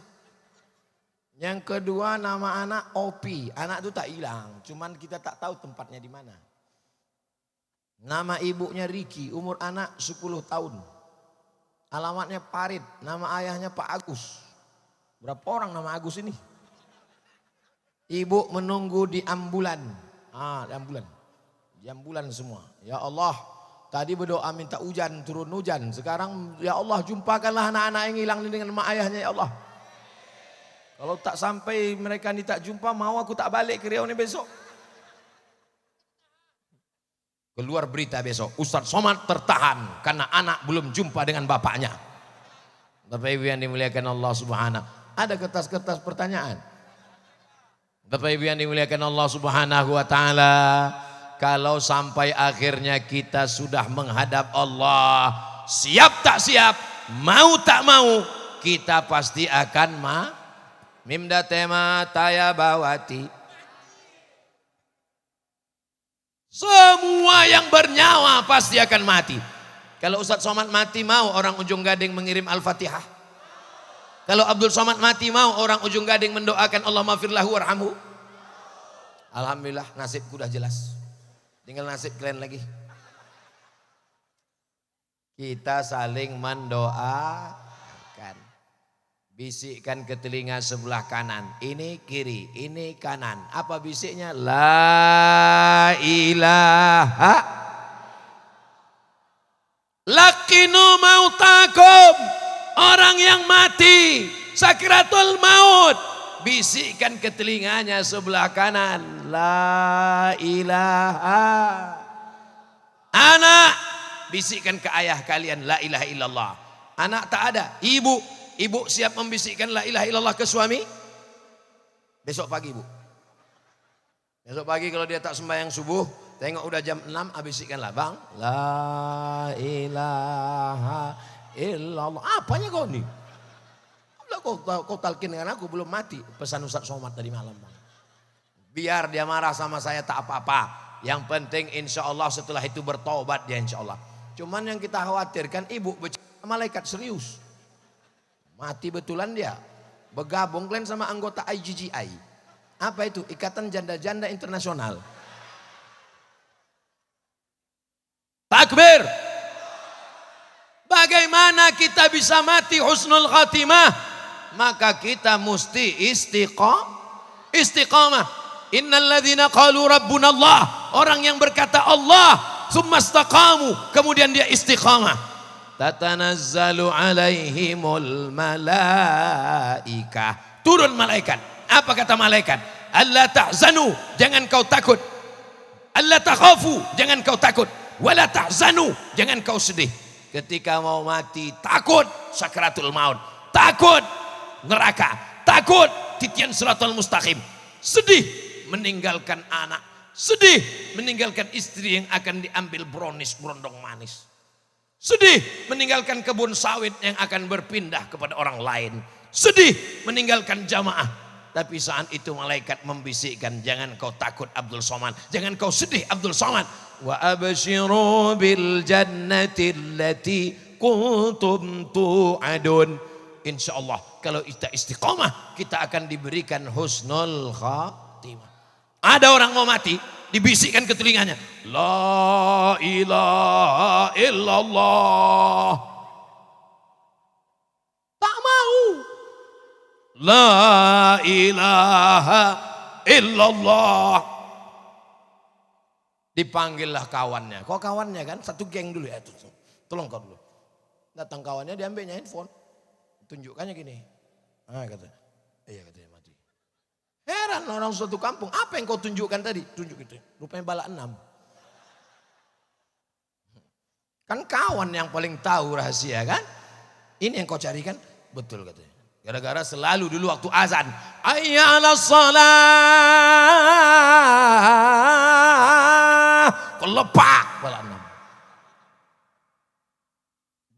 Yang kedua nama anak Opi. Anak itu tak hilang, cuman kita tak tahu tempatnya di mana. Nama ibunya Riki, umur anak 10 tahun. Alamatnya Parit, nama ayahnya Pak Agus. Berapa orang nama Agus ini? Ibu menunggu di ambulan. Di ambulan semua. Ya Allah, tadi berdoa minta hujan, turun hujan. Sekarang ya Allah jumpakanlah anak-anak yang hilang dengan mak ayahnya ya Allah. Kalau tak sampai mereka ni tak jumpa, mau aku tak balik ke Riau ni besok. Keluar berita besok, Ustadz Somad tertahan karena anak belum jumpa dengan bapaknya. Bapak Ibu yang dimuliakan Allah Subhanahu. Ada kertas-kertas pertanyaan. Bapak Ibu yang dimuliakan Allah Subhanahu wa ta'ala. Kalau sampai akhirnya kita sudah menghadap Allah, siap tak siap, mau tak mau, kita pasti akan mimda tema taya bawati. Semua yang bernyawa pasti akan mati. Kalau Ustadz Somad mati, mau orang Ujung Gading mengirim Al-Fatihah? Kalau Abdul Somad mati, mau orang Ujung Gading mendoakan Allah maghfirlahu warhamhu? Alhamdulillah, nasibku udah jelas. Tinggal nasib kalian lagi. Kita saling mendoakan. Bisikkan ke telinga sebelah kanan. Ini kiri, ini kanan. Apa bisiknya? La ilaha Lakinu mautakum, orang yang mati sakratul maut, bisikkan ke telinganya sebelah kanan, la ilaha. Anak, bisikkan ke ayah kalian, la ilaha illallah. Anak tak ada, ibu siap membisikkan la ilaha illallah ke suami? Besok pagi bu. Besok pagi kalau dia tak sembahyang subuh, tengok udah jam 6, bisikkanlah, bang, la ilaha illallah. Apanya kau nih? Kau talkin dengan aku, belum mati. Pesan Ustaz Somad tadi malam, bang. Biar dia marah sama saya tak apa-apa. Yang penting insya Allah setelah itu bertobat dia insya Allah. Cuman yang kita khawatirkan ibu malaikat serius. Mati betulan dia. Bergabung kalian sama anggota IGGI. Apa itu? Ikatan Janda-Janda Internasional. Takbir. Bagaimana kita bisa mati husnul khatimah? Maka kita mesti istiqamah. Innal ladzina qalu rabbuna Allah. Orang yang berkata Allah, tsumma istaqamu, kemudian dia istiqamah. Tatanazzalu alaihimul malaikah. Turun malaikat. Apa kata malaikat? Alla tahzanu, jangan kau takut. Alla takhafu, jangan kau takut. Wala tahzanu, jangan kau sedih. Ketika mau mati takut sakratul maut, takut neraka, takut titian siratal mustaqim, sedih meninggalkan anak, sedih meninggalkan istri yang akan diambil brownies berondong manis, sedih meninggalkan kebun sawit yang akan berpindah kepada orang lain, sedih meninggalkan jamaah. Tapi saat itu malaikat membisikkan, jangan kau takut Abdul Somad, jangan kau sedih Abdul Somad. Wa abshiru bil jannati allati kuntum tu'adun. Insyaallah kalau kita istiqamah kita akan diberikan husnul khatimah. Ada orang mau mati, dibisikkan ke telinganya, la ilaha illallah. Tak mau. La ilaha illallah. Dipanggillah kawannya. Kok kawannya kan? Satu geng dulu ya. Tolong kau dulu. Datang kawannya, diambilnya handphone. Tunjukkannya gini. Ah kata. Iya katanya mati. Heran orang suatu kampung. Apa yang kau tunjukkan tadi? Tunjuk itu. Rupanya bala 6. Kan kawan yang paling tahu rahasia kan? Ini yang kau carikan? Betul katanya. Gara-gara selalu dulu waktu azan, hayya 'alas shalah, kelepak bala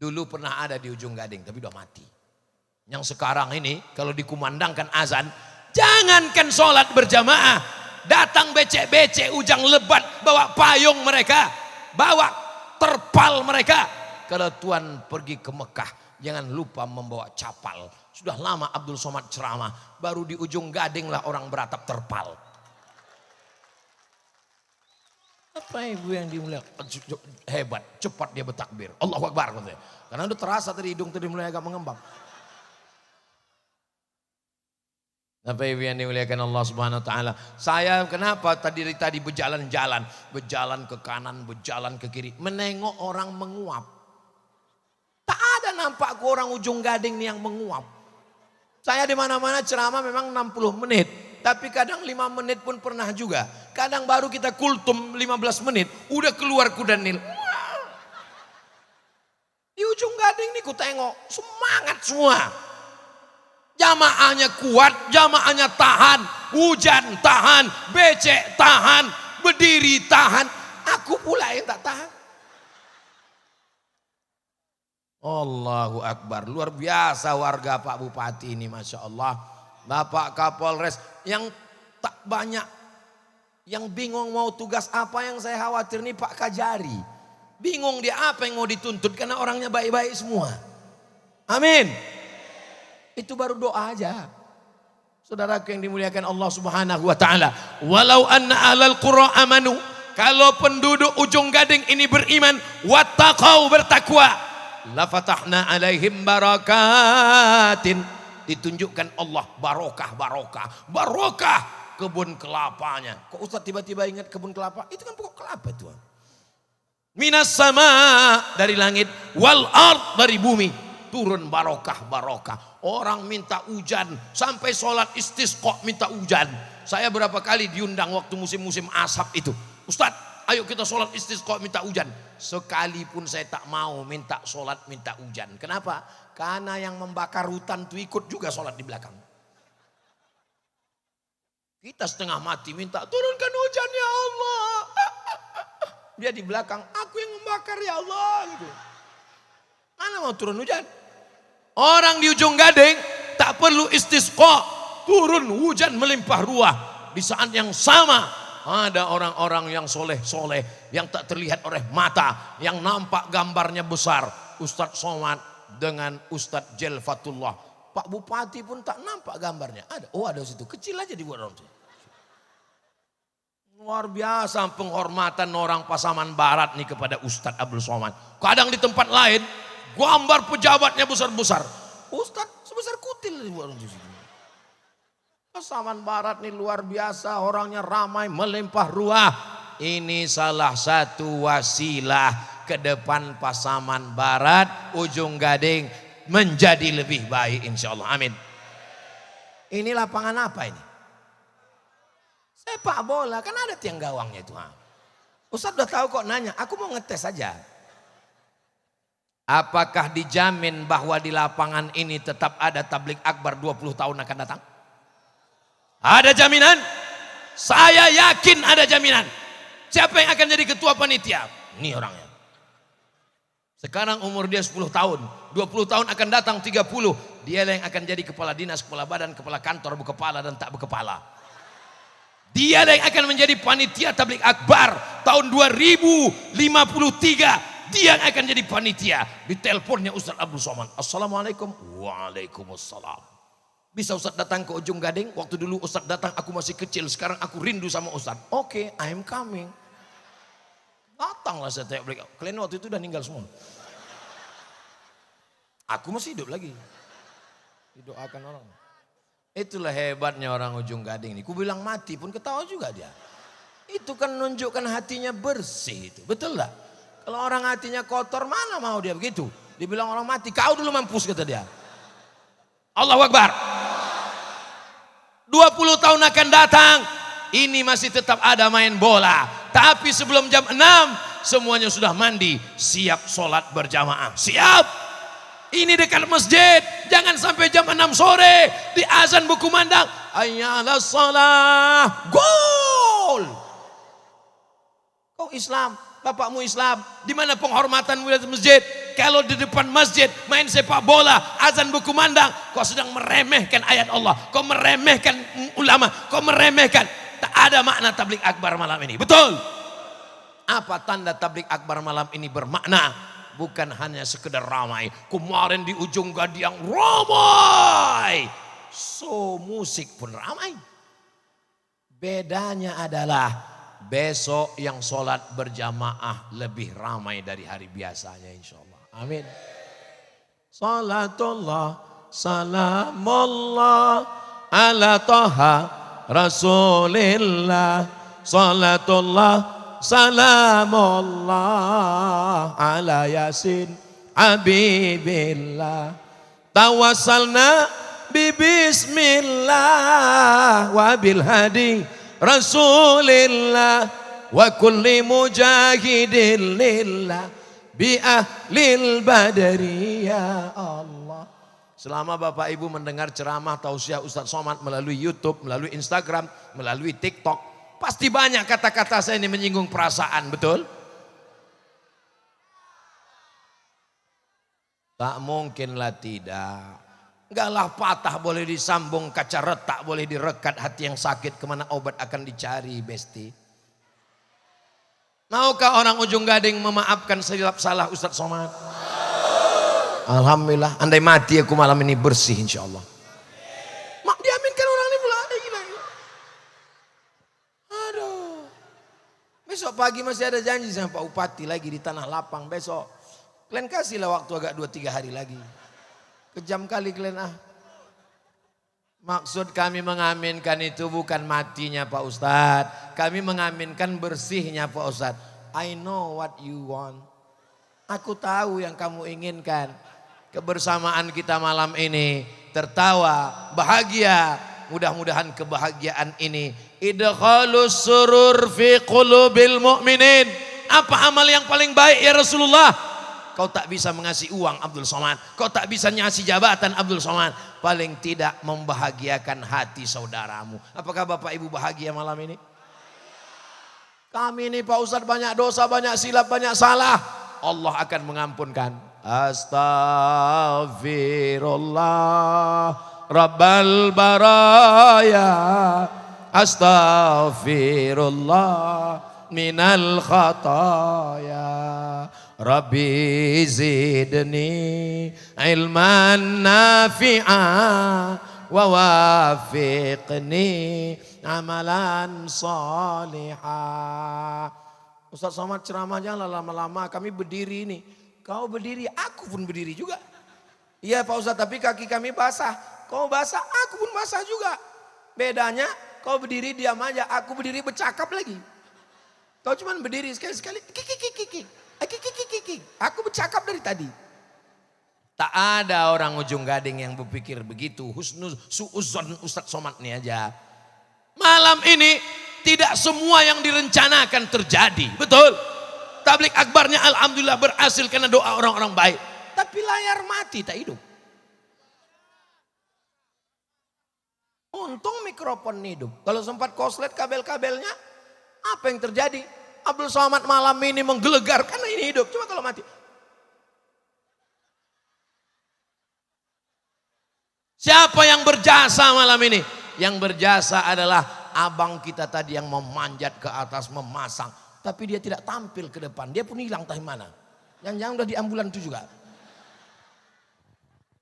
6. Dulu pernah ada di ujung Gading tapi udah mati. Yang sekarang ini kalau dikumandangkan azan, jangankan sholat berjamaah, datang becek-becek ujang lebat bawa payung mereka, bawa terpal mereka. Kalau Tuhan pergi ke Mekah, jangan lupa membawa capal. Sudah lama Abdul Somad ceramah, baru di ujung Gading lah orang beratap terpal. Apa ibu yang dimuliakan? Hebat, cepat dia bertakbir. Allahu Akbar. Karena udah terasa tadi hidung tadi mulai agak mengembang. Apa ibu yang dimuliakan Allah Subhanahu Wa Taala? Saya kenapa tadi berjalan-jalan ke kanan, berjalan ke kiri, menengok orang menguap. Tak ada nampak orang ujung Gading nih yang menguap. Saya di mana-mana ceramah memang 60 menit. Tapi kadang 5 menit pun pernah juga. Kadang baru kita kultum 15 menit. Udah keluar kuda nil. Di ujung Gading nih ku tengok. Semangat semua. Jamaahnya kuat. Jamaahnya tahan. Hujan tahan. Becek tahan. Berdiri tahan. Aku pula yang tak tahan. Allahu Akbar, luar biasa warga Pak Bupati ini, Masya Allah. Bapak Kapolres yang tak banyak, yang bingung mau tugas apa. Yang saya khawatir nih Pak Kajari, bingung dia apa yang mau dituntut karena orangnya baik-baik semua. Amin. Itu baru doa aja. Saudaraku yang dimuliakan Allah Subhanahu Wa Taala, walau anna ahlal qura amanu, kalau penduduk ujung Gading ini beriman, wattaqau, bertakwa, la fatahna alaihim barakatin, ditunjukkan Allah barokah kebun kelapanya. Kok Ustaz tiba-tiba ingat kebun kelapa? Itu kan pokok kelapa itu. Minas sama dari langit, wal ard dari bumi. Turun barokah. Orang minta hujan, sampai sholat istisqa minta hujan. Saya berapa kali diundang waktu musim-musim asap itu. Ustadz, ayo kita sholat istisqa minta hujan. Sekalipun saya tak mau minta sholat minta hujan. Kenapa? Karena yang membakar hutan itu ikut juga sholat di belakang. Kita setengah mati minta turunkan hujan ya Allah. Dia di belakang, aku yang membakar ya Allah. Gitu. Mana mau turun hujan? Orang di ujung Gading tak perlu istisqa, turun hujan melimpah ruah. Di saat yang sama ada orang-orang yang soleh-soleh, yang tak terlihat oleh mata, yang nampak gambarnya besar. Ustadz Somad dengan Ustadz Jelfatullah. Pak Bupati pun tak nampak gambarnya. Ada, oh ada situ, kecil aja dibuat orang itu. Luar biasa penghormatan orang Pasaman Barat nih kepada Ustadz Abdul Somad. Kadang di tempat lain gambar pejabatnya besar-besar. Ustadz sebesar kutil dibuat orang itu. Pasaman Barat nih luar biasa, orangnya ramai melimpah ruah. Ini salah satu wasilah ke depan Pasaman Barat, ujung Gading menjadi lebih baik insya Allah. Amin. Ini lapangan apa ini? Sepak bola, kan ada tiang gawangnya itu. Ustadz udah tahu kok nanya, aku mau ngetes saja. Apakah dijamin bahwa di lapangan ini tetap ada tablik akbar 20 tahun akan datang? Ada jaminan? Saya yakin ada jaminan. Siapa yang akan jadi ketua panitia? Ini orangnya. Sekarang umur dia 10 tahun. 20 tahun akan datang 30. Dia yang akan jadi kepala dinas, kepala badan, kepala kantor, berkepala dan tak berkepala. Dia yang akan menjadi panitia tablik akbar tahun 2053. Dia yang akan jadi panitia. Di teleponnya Ustadz Abdul Somad. Assalamualaikum. Waalaikumsalam. Bisa Ustadz datang ke ujung Gading? Waktu dulu Ustadz datang aku masih kecil. Sekarang aku rindu sama Ustadz. Oke, I am coming. Datanglah saya tablik. Kalian waktu itu udah meninggal semua. Aku masih hidup lagi. Didoakan orang. Itulah hebatnya orang ujung Gading ini. Ku bilang mati pun ketawa juga dia. Itu kan menunjukkan hatinya bersih itu. Betul tak? Kalau orang hatinya kotor mana mau dia begitu. Dibilang orang mati. Kau dulu mampus kata dia. Allahu Akbar. 20 tahun akan datang. Ini masih tetap ada main bola. Tapi sebelum jam 6 semuanya sudah mandi. Siap sholat berjamaah. Siap. Ini dekat masjid, jangan sampai jam 6 sore di azan berkumandang, ayyalas shalah, gol. Kau Islam, bapakmu Islam, di mana penghormatanmu di masjid? Kalau di depan masjid main sepak bola, azan berkumandang, kau sedang meremehkan ayat Allah, kau meremehkan ulama, kau meremehkan. Tak ada makna tablik akbar malam ini, betul? Apa tanda tablik akbar malam ini bermakna? Bukan hanya sekedar ramai. Kemarin di ujung Gading ramai. So musik pun ramai. Bedanya adalah besok yang sholat berjamaah lebih ramai dari hari biasanya insya Allah. Amin. Salatullah salamullah ala taha rasulillah. Salatullah salamullah ala yasin habibillah. Tawassalna bismillah wa bil hadi rasulillah wa kulli mujahidin lillah bi ahlil badri ya Allah. Selama Bapak Ibu mendengar ceramah tausiah Ustadz Somad melalui YouTube, melalui Instagram, melalui TikTok, pasti banyak kata-kata saya ini menyinggung perasaan, betul? Tak mungkinlah tidak. Enggaklah patah boleh disambung, kaca retak boleh direkat, hati yang sakit kemana obat akan dicari, besti. Maukah orang ujung Gading memaafkan silap salah Ustadz Somad? Alhamdulillah, andai mati aku malam ini bersih insya Allah. Mak diaminkan orang ini pula. Besok pagi masih ada janji sama Pak Bupati lagi di Tanah Lapang besok. Kalian kasihlah waktu agak 2-3 hari lagi. Kejam kali kalian ah. Maksud kami mengaminkan itu bukan matinya Pak Ustadz. Kami mengaminkan bersihnya Pak Ustadz. I know what you want. Aku tahu yang kamu inginkan. Kebersamaan kita malam ini, tertawa, bahagia. Mudah-mudahan kebahagiaan ini idkhalus surur fi qulubil mu'minin. Apa amal yang paling baik ya Rasulullah? Kau tak bisa mengasih uang Abdul Somad, kau tak bisa ngasih jabatan Abdul Somad, paling tidak membahagiakan hati saudaramu. Apakah Bapak Ibu bahagia malam ini? Kami ini Pak Ustadz banyak dosa, banyak silap, banyak salah. Allah akan mengampunkan. Astaghfirullah Rabbal baraya, astaghfirullah minal khataya, Rabbi zidni ilman nafi'a wa wafiqni amalan salihah. Ustaz Somad ceramahnya lama-lama, kami berdiri ini. Kau berdiri, aku pun berdiri juga. Iya Pak Ustaz, tapi kaki kami basah. Kau basah, aku pun basah juga. Bedanya kau berdiri diam aja, aku berdiri bercakap lagi. Kau cuma berdiri sekali-sekali, aku bercakap dari tadi. Tak ada orang ujung gading yang berpikir begitu. Husnul su'uzon Ustaz Somad ini aja. Malam ini tidak semua yang direncanakan terjadi. Betul. Tablik akbarnya alhamdulillah berhasil karena doa orang-orang baik. Tapi layar mati tak hidup. Untung mikrofon hidup. Kalau sempat koslet kabel-kabelnya, apa yang terjadi? Abdul Somad malam ini menggelegar karena ini hidup. Coba kalau mati. Siapa yang berjasa malam ini? Yang berjasa adalah abang kita tadi yang memanjat ke atas memasang. Tapi dia tidak tampil ke depan. Dia pun hilang entah mana. Yang udah di ambulan itu juga.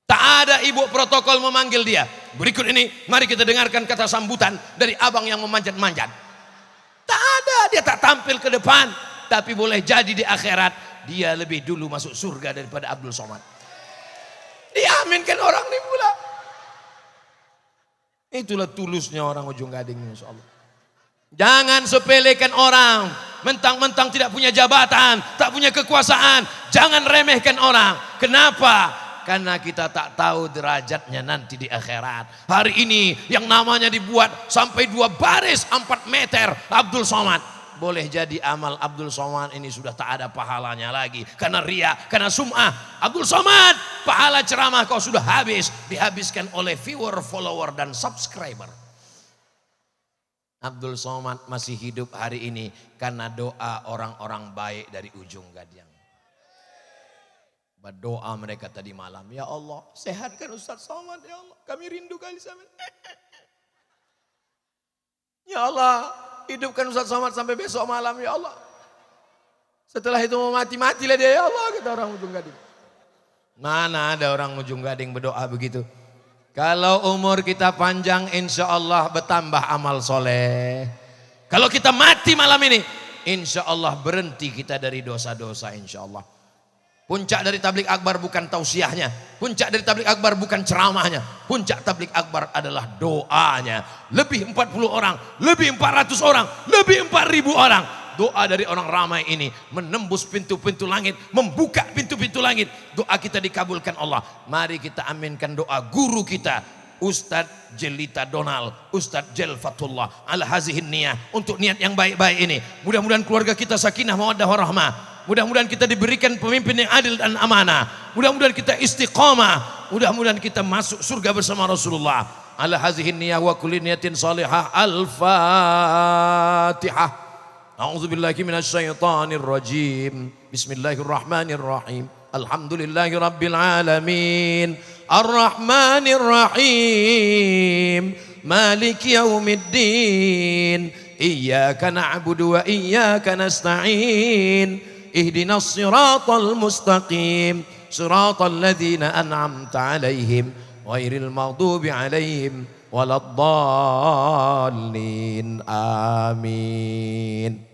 Tak ada ibu protokol memanggil dia. Berikut ini mari kita dengarkan kata sambutan dari abang yang memanjat-manjat. Tak ada, dia tak tampil ke depan. Tapi boleh jadi di akhirat dia lebih dulu masuk surga daripada Abdul Somad. Diaminkan orang ini pula. Itulah tulusnya orang ujung gading insya Allah. Jangan sepelekan orang. Mentang-mentang tidak punya jabatan, tak punya kekuasaan. Jangan remehkan orang. Kenapa? Karena kita tak tahu derajatnya nanti di akhirat. Hari ini yang namanya dibuat sampai 2 baris 4 meter Abdul Somad. Boleh jadi amal Abdul Somad ini sudah tak ada pahalanya lagi. Karena ria, karena sum'ah. Abdul Somad, pahala ceramah kau sudah habis. Dihabiskan oleh viewer, follower dan subscriber. Abdul Somad masih hidup hari ini karena doa orang-orang baik dari ujung gading. Berdoa mereka tadi malam, ya Allah sehatkan Ustaz Somad, ya Allah kami rindu kali sama. Ya Allah hidupkan Ustaz Somad sampai besok malam ya Allah. Setelah itu mau mati-matilah dia ya Allah, kata orang ujung gading. Mana ada orang ujung gading berdoa begitu. Kalau umur kita panjang insya Allah bertambah amal soleh. Kalau kita mati malam ini insya Allah berhenti kita dari dosa-dosa insya Allah. Puncak dari tablik akbar bukan tausiahnya. Puncak dari tablik akbar bukan ceramahnya. Puncak tablik akbar adalah doanya. Lebih 40 orang, lebih 400 orang, lebih 4.000 orang. Doa dari orang ramai ini menembus pintu-pintu langit, membuka pintu-pintu langit. Doa kita dikabulkan Allah. Mari kita aminkan doa guru kita Ustadz Jelita Donald, Ustadz Jelfatullah ala hazihin niyah, untuk niat yang baik-baik ini. Mudah-mudahan keluarga kita sakinah mawaddah warahmah. Mudah-mudahan kita diberikan pemimpin yang adil dan amanah. Mudah-mudahan kita istiqamah. Mudah-mudahan kita masuk surga bersama Rasulullah. Ala hazihin niyah wa kulli niyatin salihah. Al-Fatihah. A'udzubillahi minasyaitonir rajim. Bismillahirrahmanirrahim. Alhamdulillahi rabbil alamin. Ar-Rahmanir Rahim. Maliki yaumiddin. Iyyaka na'budu wa iyyaka nasta'in. Ihdinas siratal mustaqim. Siratal ladzina an'amta 'alaihim ghairil maghdubi 'alaihim waladdallin. Amin.